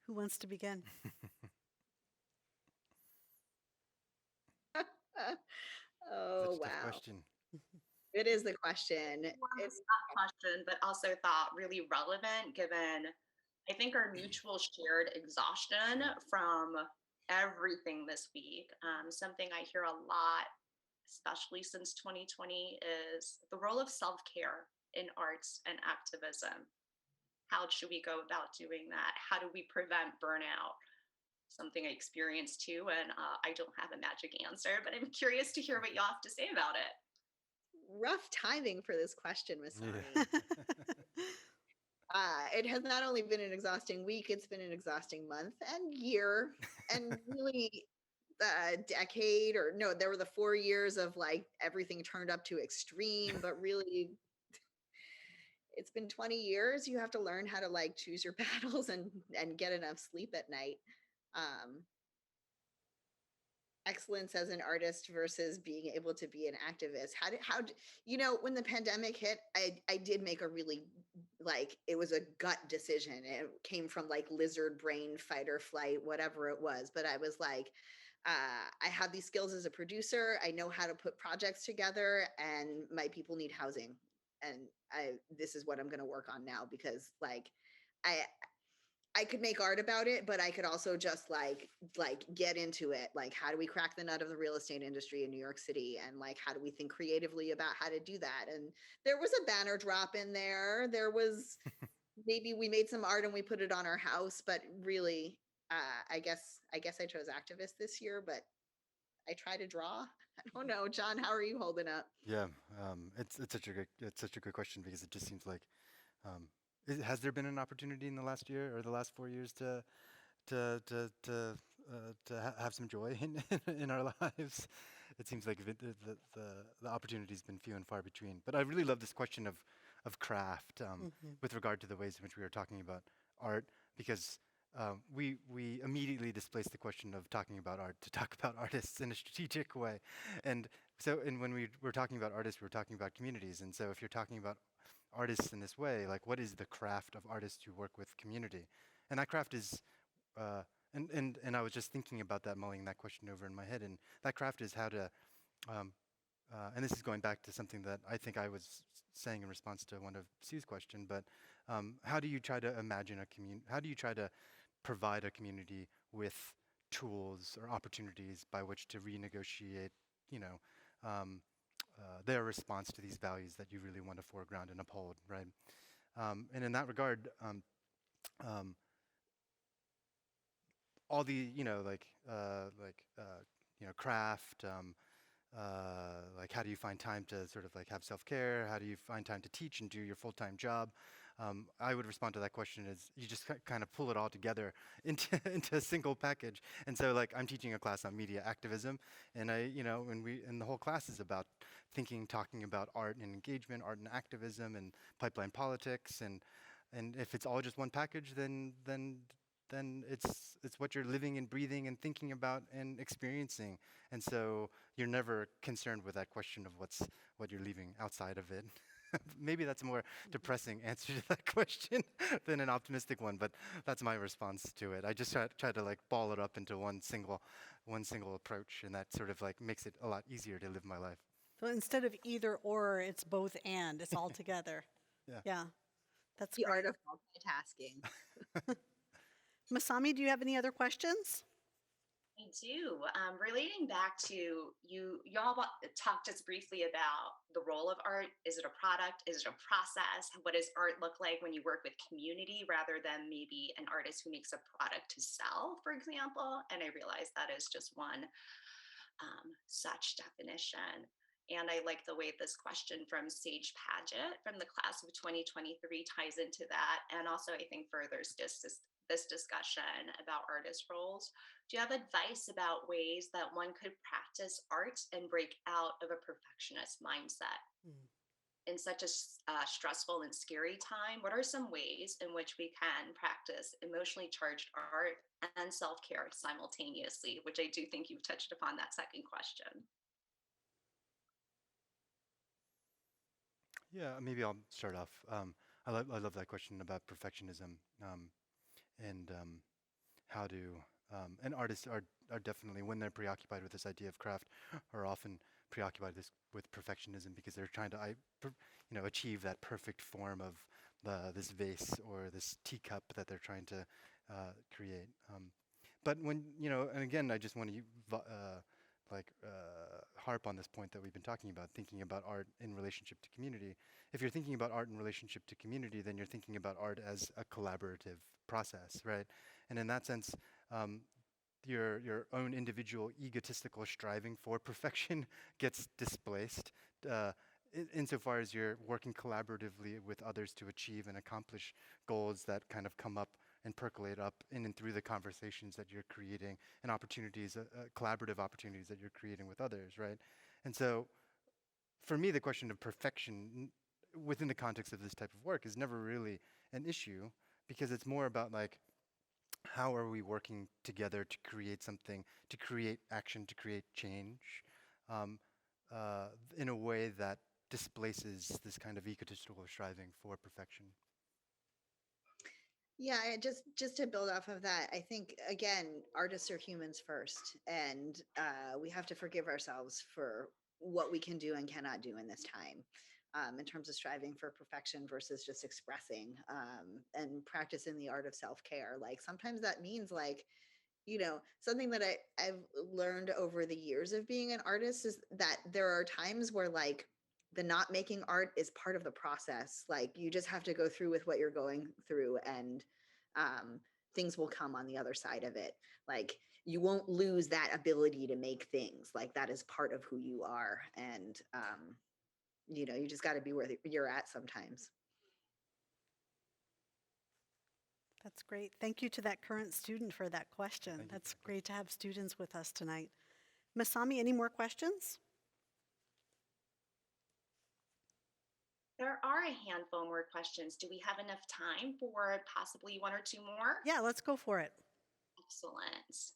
Who wants to begin? Oh, Such a tough wow. question. It is the question. One It's that question, but also thought really relevant given, I think, our mutual shared exhaustion from everything this week. Something I hear a lot, especially since 2020, is the role of self care in arts and activism. How should we go about doing that? How do we prevent burnout? Something I experienced too, and I don't have a magic answer, but I'm curious to hear what y'all have to say about it. rough timing for this question, Yeah. Masami. It has not only been an exhausting week, it's been an exhausting month and year, and really decade, or no, there were the 4 years of like everything turned up to extreme, but really it's been 20 years. You have to learn how to like choose your battles and get enough sleep at night. Um, excellence as an artist versus being able to be an activist. You know, when the pandemic hit, I did make a really, like, it was a gut decision. It came from like lizard brain, fight or flight, whatever it was, but I was like, I have these skills as a producer. I know how to put projects together, and my people need housing, and this is what I'm going to work on now, because like I I could make art about it, but I could also just like get into it. Like, how do we crack the nut of the real estate industry in New York City? And like, how do we think creatively about how to do that? And there was a banner drop in there. There was maybe we made some art and we put it on our house, but really, I guess I chose activist this year, but I try to draw. I don't know. John, how are you holding up? Yeah, it's such a good question because it just seems like, um, has there been an opportunity in the last year or the last 4 years to have some joy in our lives? It seems like the opportunity's been few and far between. But I really love this question of craft, with regard to the ways in which we were talking about art, because we immediately displaced the question of talking about art to talk about artists in a strategic way. And when we were talking about artists, we were talking about communities. And so if you're talking about artists in this way, like, what is the craft of artists who work with community? And that craft is, and I was just thinking about that, mulling that question over in my head, and that craft is how to, um, and this is going back to something that I think I was saying in response to one of Sue's question, but how do you try to imagine a community? How do you try to provide a community with tools or opportunities by which to renegotiate, you know, their response to these values that you really want to foreground and uphold, right? And in that regard, um, all the, craft, like, how do you find time to sort of like have self-care? How do you find time to teach and do your full-time job? I would respond to that question as you just kind of pull it all together into a single package. And so, like, I'm teaching a class on media activism, and and the whole class is about talking about art and engagement, art and activism, and pipeline politics. And if it's all just one package, then it's what you're living and breathing and thinking about and experiencing. And so you're never concerned with that question of what you're leaving outside of it. Maybe that's a more depressing answer to that question than an optimistic one, but that's my response to it. I just try to like ball it up into one single approach, and that sort of like makes it a lot easier to live my life. So instead of either or, it's both and. It's all together. Yeah. Yeah, that's The great. art of multitasking. Masami, do you have any other questions? I do. Relating back to y'all talked just briefly about the role of art. Is it a product? Is it a process? What does art look like when you work with community rather than maybe an artist who makes a product to sell, for example? And I realize that is just one such definition. And I like the way this question from Sage Paget from the class of 2023 ties into that. And also, I think furthers this discussion about artist roles. Do you have advice about ways that one could practice art and break out of a perfectionist mindset? in such a stressful and scary time, what are some ways in which we can practice emotionally charged art and self-care simultaneously, which I do think you've touched upon that second question. Yeah, maybe I'll start off. I love that question about perfectionism, and how to and artists are definitely, when they're preoccupied with this idea of craft, are often preoccupied with perfectionism because they're trying to achieve that perfect form of this vase or this teacup that they're trying to create. But when and again, I just want to harp on this point that we've been talking about, thinking about art in relationship to community. If you're thinking about art in relationship to community, then you're thinking about art as a collaborative process, right? And in that sense, your own individual egotistical striving for perfection gets displaced, uh, insofar as you're working collaboratively with others to achieve and accomplish goals that kind of come up and percolate up in and through the conversations that you're creating and opportunities, collaborative opportunities that you're creating with others, right? And so, for me, the question of perfection within the context of this type of work is never really an issue, because it's more about like, how are we working together to create something, to create action, to create change, um, in a way that displaces this kind of egotistical striving for perfection. Yeah, just to build off of that, I think again, artists are humans first, and we have to forgive ourselves for what we can do and cannot do in this time, in terms of striving for perfection versus just expressing and practicing the art of self care. Like sometimes that means like, something that I've learned over the years of being an artist is that there are times where like the not making art is part of the process. Like you just have to go through with what you're going through, and um, things will come on the other side of it. Like you won't lose that ability to make things. Like that is part of who you are. And, you just got to be where you're at sometimes. That's great. Thank you to that current student for that question. Thank you. That's great to have students with us tonight. Masami, any more questions? There are a handful more questions. Do we have enough time for possibly one or two more? Yeah, let's go for it. Excellent.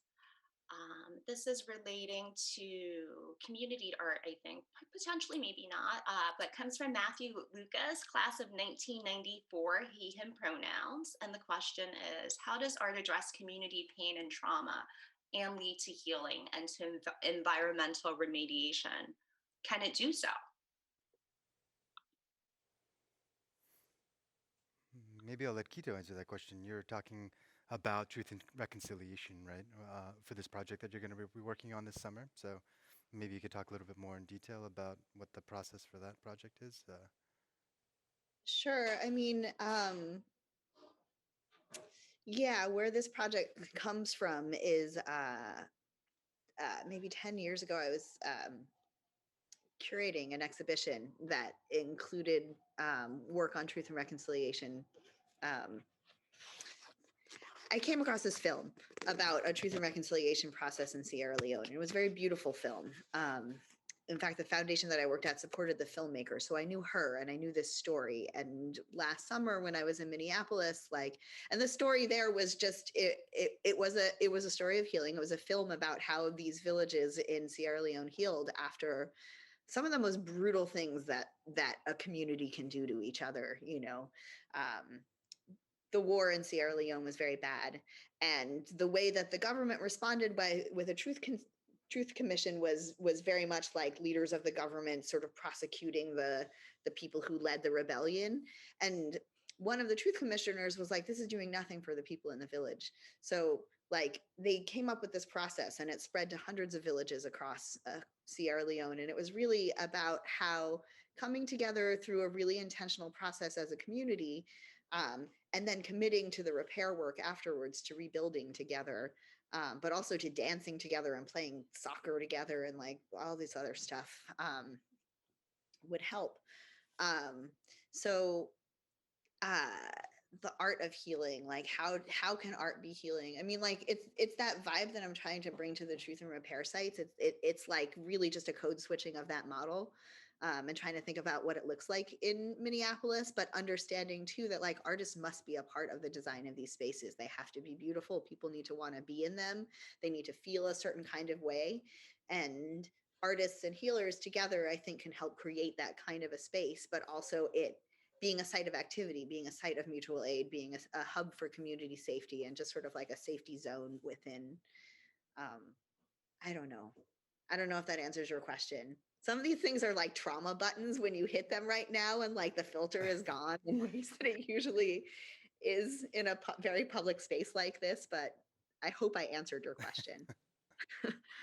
This is relating to community art, I think, potentially, maybe not, but comes from Matthew Lucas, class of 1994, he, him pronouns. And the question is, how does art address community pain and trauma and lead to healing and to environmental remediation? Can it do so? Maybe I'll let Quito answer that question. You're talking about truth and reconciliation, right? For this project that you're going to be working on this summer. So maybe you could talk a little bit more in detail about what the process for that project is. Sure. I mean, yeah, where this project comes from is maybe 10 years ago, I was curating an exhibition that included work on truth and reconciliation. I came across this film about a truth and reconciliation process in Sierra Leone. It was a very beautiful film. In fact, the foundation that I worked at supported the filmmaker, so I knew her and I knew this story. And last summer, when I was in Minneapolis, and the story there was just it was a story of healing. It was a film about how these villages in Sierra Leone healed after some of the most brutal things that a community can do to each other. The war in Sierra Leone was very bad, and the way that the government responded with a truth commission was very much like leaders of the government sort of prosecuting the people who led the rebellion. And one of the truth commissioners was like, this is doing nothing for the people in the village. So like they came up with this process, and it spread to hundreds of villages across Sierra Leone. And it was really about how coming together through a really intentional process as a community, and then committing to the repair work afterwards, to rebuilding together, but also to dancing together and playing soccer together and like all this other stuff would help. So the art of healing, like how can art be healing? I mean, like it's that vibe that I'm trying to bring to the truth and repair sites. It's like really just a code switching of that model. and trying to think about what it looks like in Minneapolis, but understanding too that like artists must be a part of the design of these spaces. They have to be beautiful. People need to want to be in them. They need to feel a certain kind of way. And artists and healers together, I think, can help create that kind of a space, but also it being a site of activity, being a site of mutual aid, being a hub for community safety, and just sort of like a safety zone within. I don't know. I don't know if that answers your question. Some of these things are like trauma buttons when you hit them right now, and like the filter is gone in ways that it usually is in a very public space like this. But I hope I answered your question.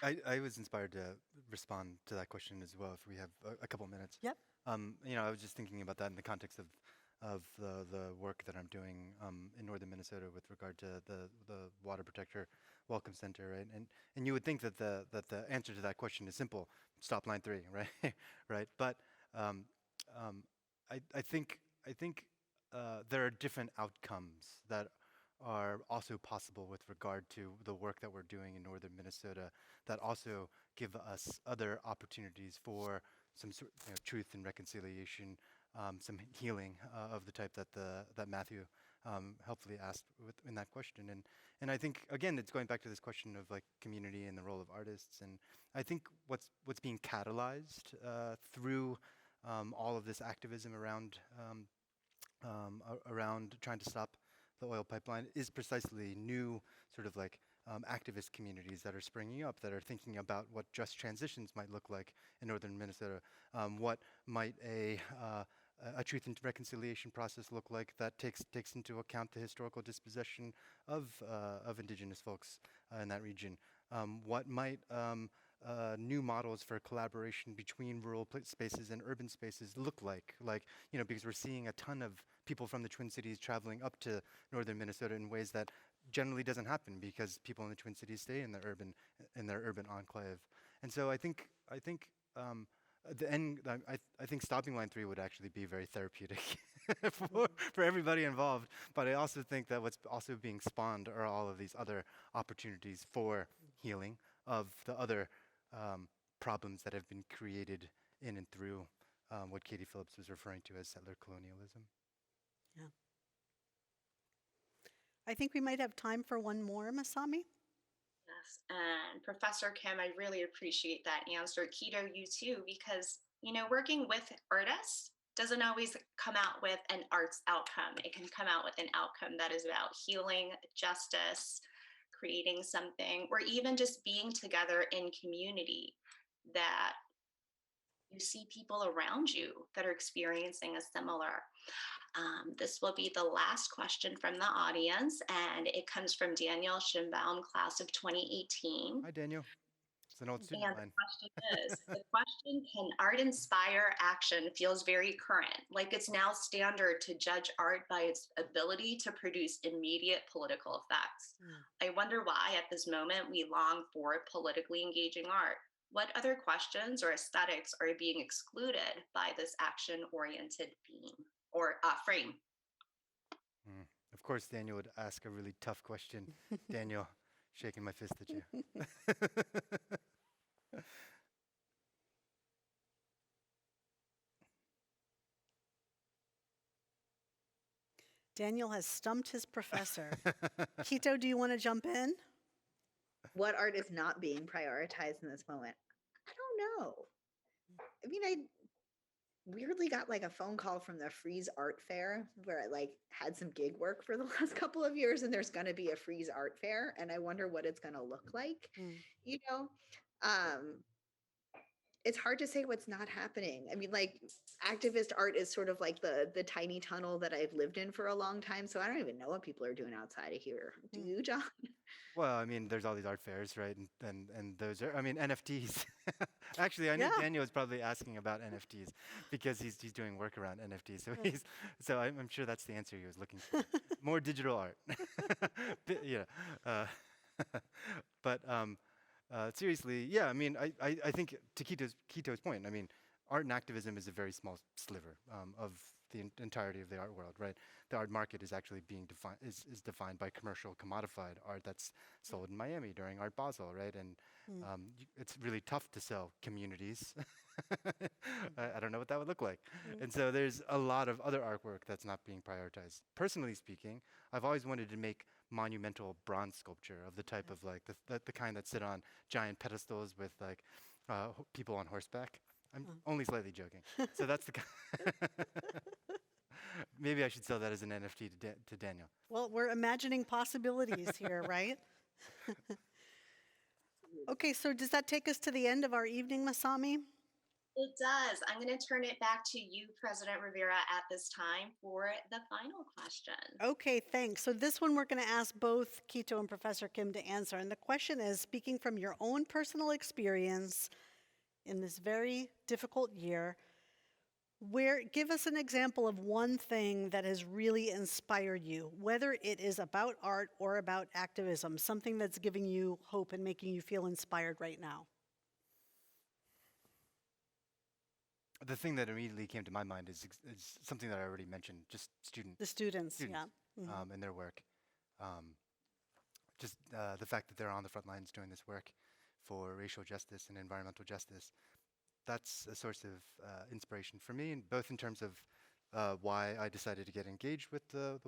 I was inspired to respond to that question as well, if we have a couple minutes. Yep. I was just thinking about that in the context of the work that I'm doing in northern Minnesota with regard to the Water Protector Welcome Center, right? And you would think that the answer to that question is simple: stop line 3, right? Right. But I think there are different outcomes that are also possible with regard to the work that we're doing in northern Minnesota, that also give us other opportunities for some sort truth and reconciliation, some healing of the type that Matthew helpfully asked in that question. And I think, again, it's going back to this question of like community and the role of artists. And I think what's being catalyzed through all of this activism around trying to stop the oil pipeline is precisely new sort of like activist communities that are springing up, that are thinking about what just transitions might look like in northern Minnesota. What might a truth and reconciliation process look like that takes into account the historical dispossession of indigenous folks in that region? What might new models for collaboration between rural spaces and urban spaces look like? Like, because we're seeing a ton of people from the Twin Cities traveling up to northern Minnesota in ways that generally doesn't happen because people in the Twin Cities stay in their urban enclave. And so I think the end. I think stopping line 3 would actually be very therapeutic for everybody involved. But I also think that what's also being spawned are all of these other opportunities for healing of the other problems that have been created in and through what Katie Phillips was referring to as settler colonialism. Yeah. I think we might have time for one more, Masami. Yes, and Professor Kim, I really appreciate that answer. Quito, you too, because working with artists doesn't always come out with an arts outcome. It can come out with an outcome that is about healing, justice, creating something, or even just being together in community, that you see people around you that are experiencing a similar. This will be the last question from the audience, and it comes from Daniel Schimbaum, class of 2018. Hi, Daniel. It's an old student And line. the question, can art inspire action, feels very current, like it's now standard to judge art by its ability to produce immediate political effects. I wonder why at this moment we long for politically engaging art. What other questions or aesthetics are being excluded by this action-oriented theme or frame? Of course, Daniel would ask a really tough question. Daniel, shaking my fist at you. Daniel has stumped his professor. Quito, do you want to jump in? What art is not being prioritized in this moment? I don't know. I mean, I weirdly got like a phone call from the Freeze Art Fair where I like had some gig work for the last couple of years, and there's going to be a Freeze Art Fair, and I wonder what it's going to look like. It's hard to say what's not happening. I mean, like, activist art is sort of like the tiny tunnel that I've lived in for a long time, so I don't even know what people are doing outside of here. Do you, John? Well, I mean, there's all these art fairs, right? And those are, I mean, NFTs. Actually, I know Daniel is probably asking about NFTs because he's doing work around NFTs. So I'm sure that's the answer he was looking for. More digital art. But seriously, yeah. I mean, I think to Quito's point, I mean, art and activism is a very small sliver of the entirety of the art world, right? The art market is actually being defined is defined by commercial commodified art that's sold in Miami during Art Basel, right? And it's really tough to sell communities. I don't know what that would look like. And so there's a lot of other artwork that's not being prioritized. Personally speaking, I've always wanted to make monumental bronze sculpture of the type of like the kind that sit on giant pedestals with like people on horseback. I'm only slightly joking. So that's the maybe I should sell that as an NFT to Daniel. Well, we're imagining possibilities here, right? Okay, so does that take us to the end of our evening, Masami? It does. I'm going to turn it back to you, President Rivera, at this time for the final question. Okay, thanks. So this one we're going to ask both Quito and Professor Kim to answer. And the question is, speaking from your own personal experience in this very difficult year, give us an example of one thing that has really inspired you, whether it is about art or about activism, something that's giving you hope and making you feel inspired right now. The thing that immediately came to my mind is something that I already mentioned, just The students. Yeah. And their work. Just the fact that they're on the front lines doing this work for racial justice and environmental justice, that's a source of inspiration for me, and both in terms of why I decided to get engaged with the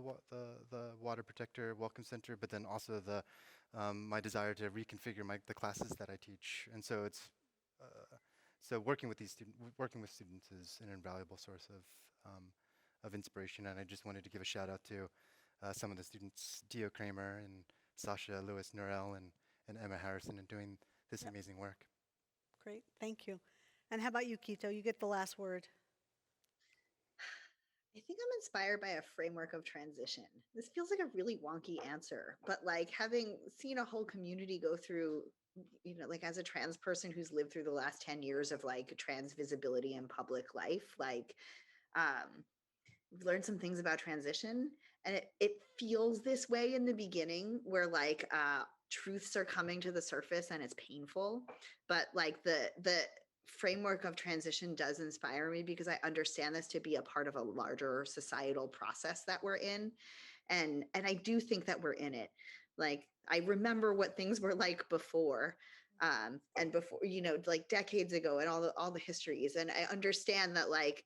Water Protector Welcome Center, but then also my desire to reconfigure the classes that I teach. And so it's so working with students is an invaluable source of inspiration. And I just wanted to give a shout out to some of the students, Dio Kramer and Sasha Lewis Norell and Emma Harrison, in doing this amazing work. Great, thank you. And how about you, Quito? You get the last word. I think I'm inspired by a framework of transition. This feels like a really wonky answer, but like having seen a whole community go through, like as a trans person who's lived through the last 10 years of like trans visibility in public life, like we've learned some things about transition, and it feels this way in the beginning where like truths are coming to the surface and it's painful, but like the framework of transition does inspire me because I understand this to be a part of a larger societal process that we're in. And I do think that we're in it. Like, I remember what things were like before, and before, like decades ago, and all the histories. And I understand that like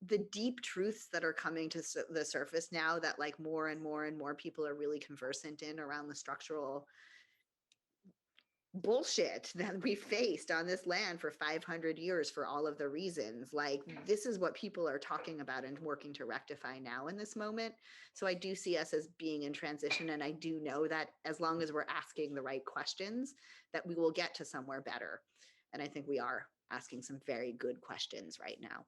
the deep truths that are coming to the surface now that like more and more and more people are really conversant in around the structural bullshit that we faced on this land for 500 years for all of the reasons. Like, this is what people are talking about and working to rectify now in this moment. So I do see us as being in transition, and I do know that as long as we're asking the right questions, that we will get to somewhere better. And I think we are asking some very good questions right now.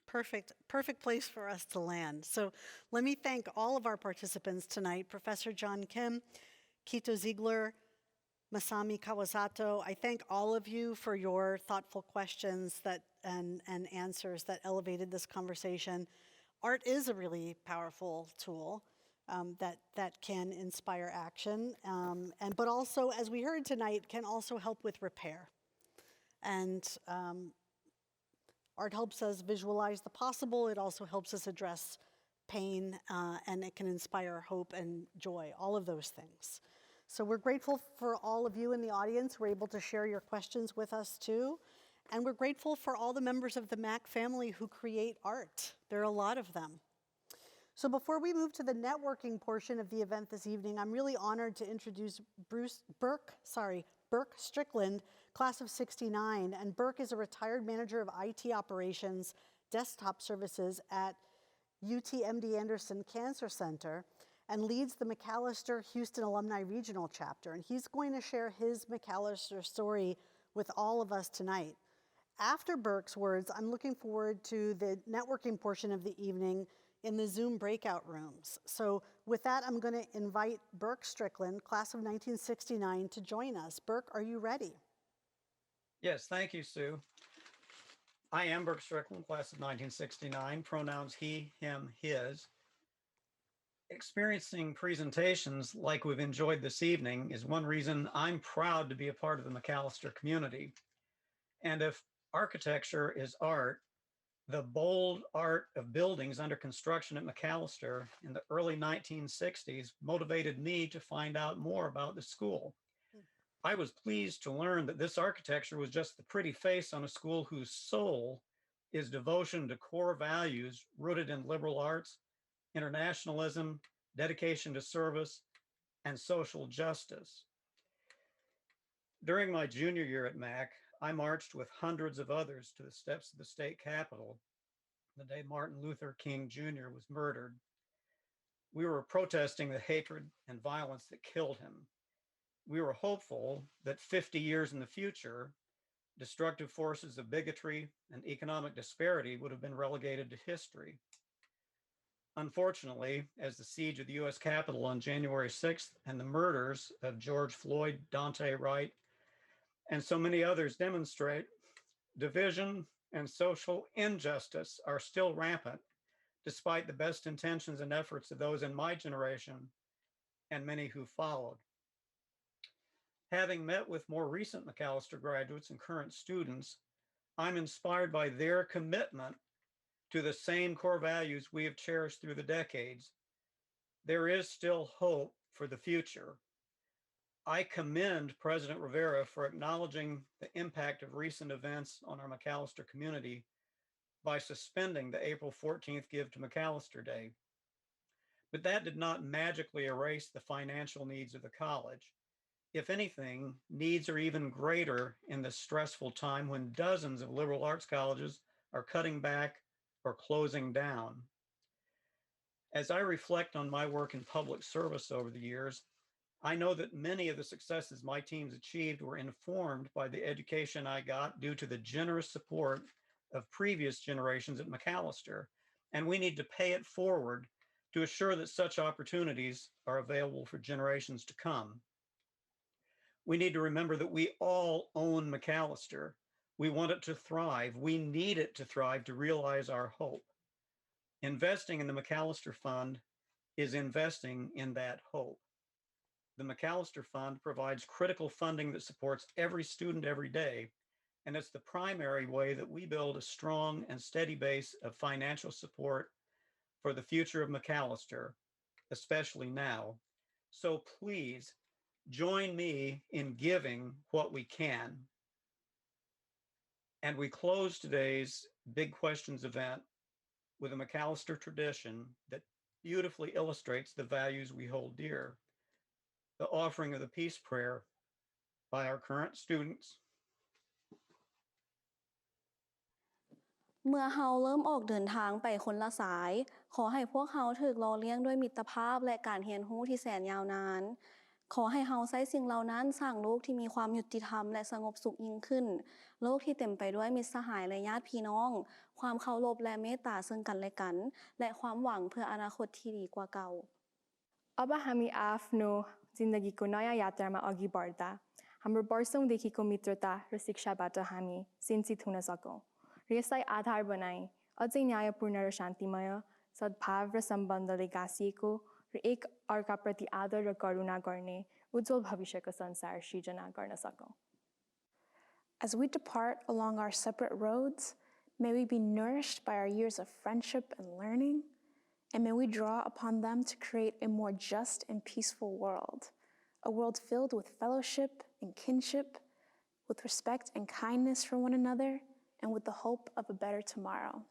Perfect place for us to land. So let me thank all of our participants tonight, Professor John Kim, Quito Ziegler, Masami Kawazato. I thank all of you for your thoughtful questions and answers that elevated this conversation. Art is a really powerful tool that can inspire action, but also, as we heard tonight, can also help with repair. And art helps us visualize the possible. It also helps us address pain, and it can inspire hope and joy, all of those things. So we're grateful for all of you in the audience who were able to share your questions with us too. And we're grateful for all the members of the MAC family who create art. There are a lot of them. So before we move to the networking portion of the event this evening, I'm really honored to introduce Burke Strickland, class of '69. And Burke is a retired manager of IT operations, desktop services at UT/MD Anderson Cancer Center, and leads the Macalester Houston Alumni Regional Chapter. And he's going to share his Macalester story with all of us tonight. After Burke's words, I'm looking forward to the networking portion of the evening in the Zoom breakout rooms. So with that, I'm going to invite Burke Strickland, class of 1969, to join us. Burke, are you ready? Yes, thank you, Sue. I am Burke Strickland, class of 1969, pronouns he, him, his. Experiencing presentations like we've enjoyed this evening is one reason I'm proud to be a part of the Macalester community. And if Architecture is art. The bold art of buildings under construction at McAllister in the early 1960s motivated me to find out more about the school. I was pleased to learn that this architecture was just the pretty face on a school whose soul is devotion to core values rooted in liberal arts, internationalism, dedication to service, and social justice. During my junior year at Mac, I marched with hundreds of others to the steps of the state capitol the day Martin Luther King Jr. was murdered. We were protesting the hatred and violence that killed him. We were hopeful that 50 years in the future, destructive forces of bigotry and economic disparity would have been relegated to history. Unfortunately, as the siege of the US Capitol on January 6th and the murders of George Floyd, Dante Wright, and so many others demonstrate, division and social injustice are still rampant, despite the best intentions and efforts of those in my generation and many who followed. Having met with more recent McAllister graduates and current students, I'm inspired by their commitment to the same core values we have cherished through the decades. There is still hope for the future. I commend President Rivera for acknowledging the impact of recent events on our McAllister community by suspending the April 14th Give to McAllister Day. But that did not magically erase the financial needs of the college. If anything, needs are even greater in this stressful time when dozens of liberal arts colleges are cutting back or closing down. As I reflect on my work in public service over the years, I know that many of the successes my teams achieved were informed by the education I got due to the generous support of previous generations at McAllister, and we need to pay it forward to assure that such opportunities are available for generations to come. We need to remember that we all own McAllister. We want it to thrive. We need it to thrive to realize our hope. Investing in the McAllister Fund is investing in that hope. The McAllister Fund provides critical funding that supports every student every day, and it's the primary way that we build a strong and steady base of financial support for the future of McAllister, especially now. So please join me in giving what we can. And we close today's Big Questions event with a McAllister tradition that beautifully illustrates the values we hold dear. The offering of the peace prayer by our current students. เมื่อเฮาเริ่มออกเดินทางไปคนละสายขอให้พวกเฮาถูกหล่อเลี้ยงด้วยมิตรภาพและการเรียนรู้ที่แสนยาวนานขอให้เฮาใช้สิ่งเหล่านั้นสร้างโลกที่มีความยุติธรรมและสงบสุขยิ่งขึ้นโลกที่เต็มไปด้วยมิตรสหายและญาติพี่น้องความเคารพและเมตตาซึ่งกันและกันและความหวังเพื่ออนาคตที่ดีกว่าเก่า अब हामी आफ्नो जिन्दगीको नयाँ यात्रामा अघि बढ्दा हाम्रो वर्षौंदेखिको मित्रता र शिक्षाबाट हामी सिन्चित हुन सकौं र यसलाई आधार बनाई अझै न्यायपूर्ण र शान्तिमय सद्भाव र सम्बन्धले गाँसिएको र एक अर्काप्रति आदर र करुणा गर्ने उज्जवल भविष्यको संसार सृजना गर्न सकौं As we depart along our separate roads, may we be nourished by our years of friendship and learning, and may we draw upon them to create a more just and peaceful world, a world filled with fellowship and kinship, with respect and kindness for one another, and with the hope of a better tomorrow.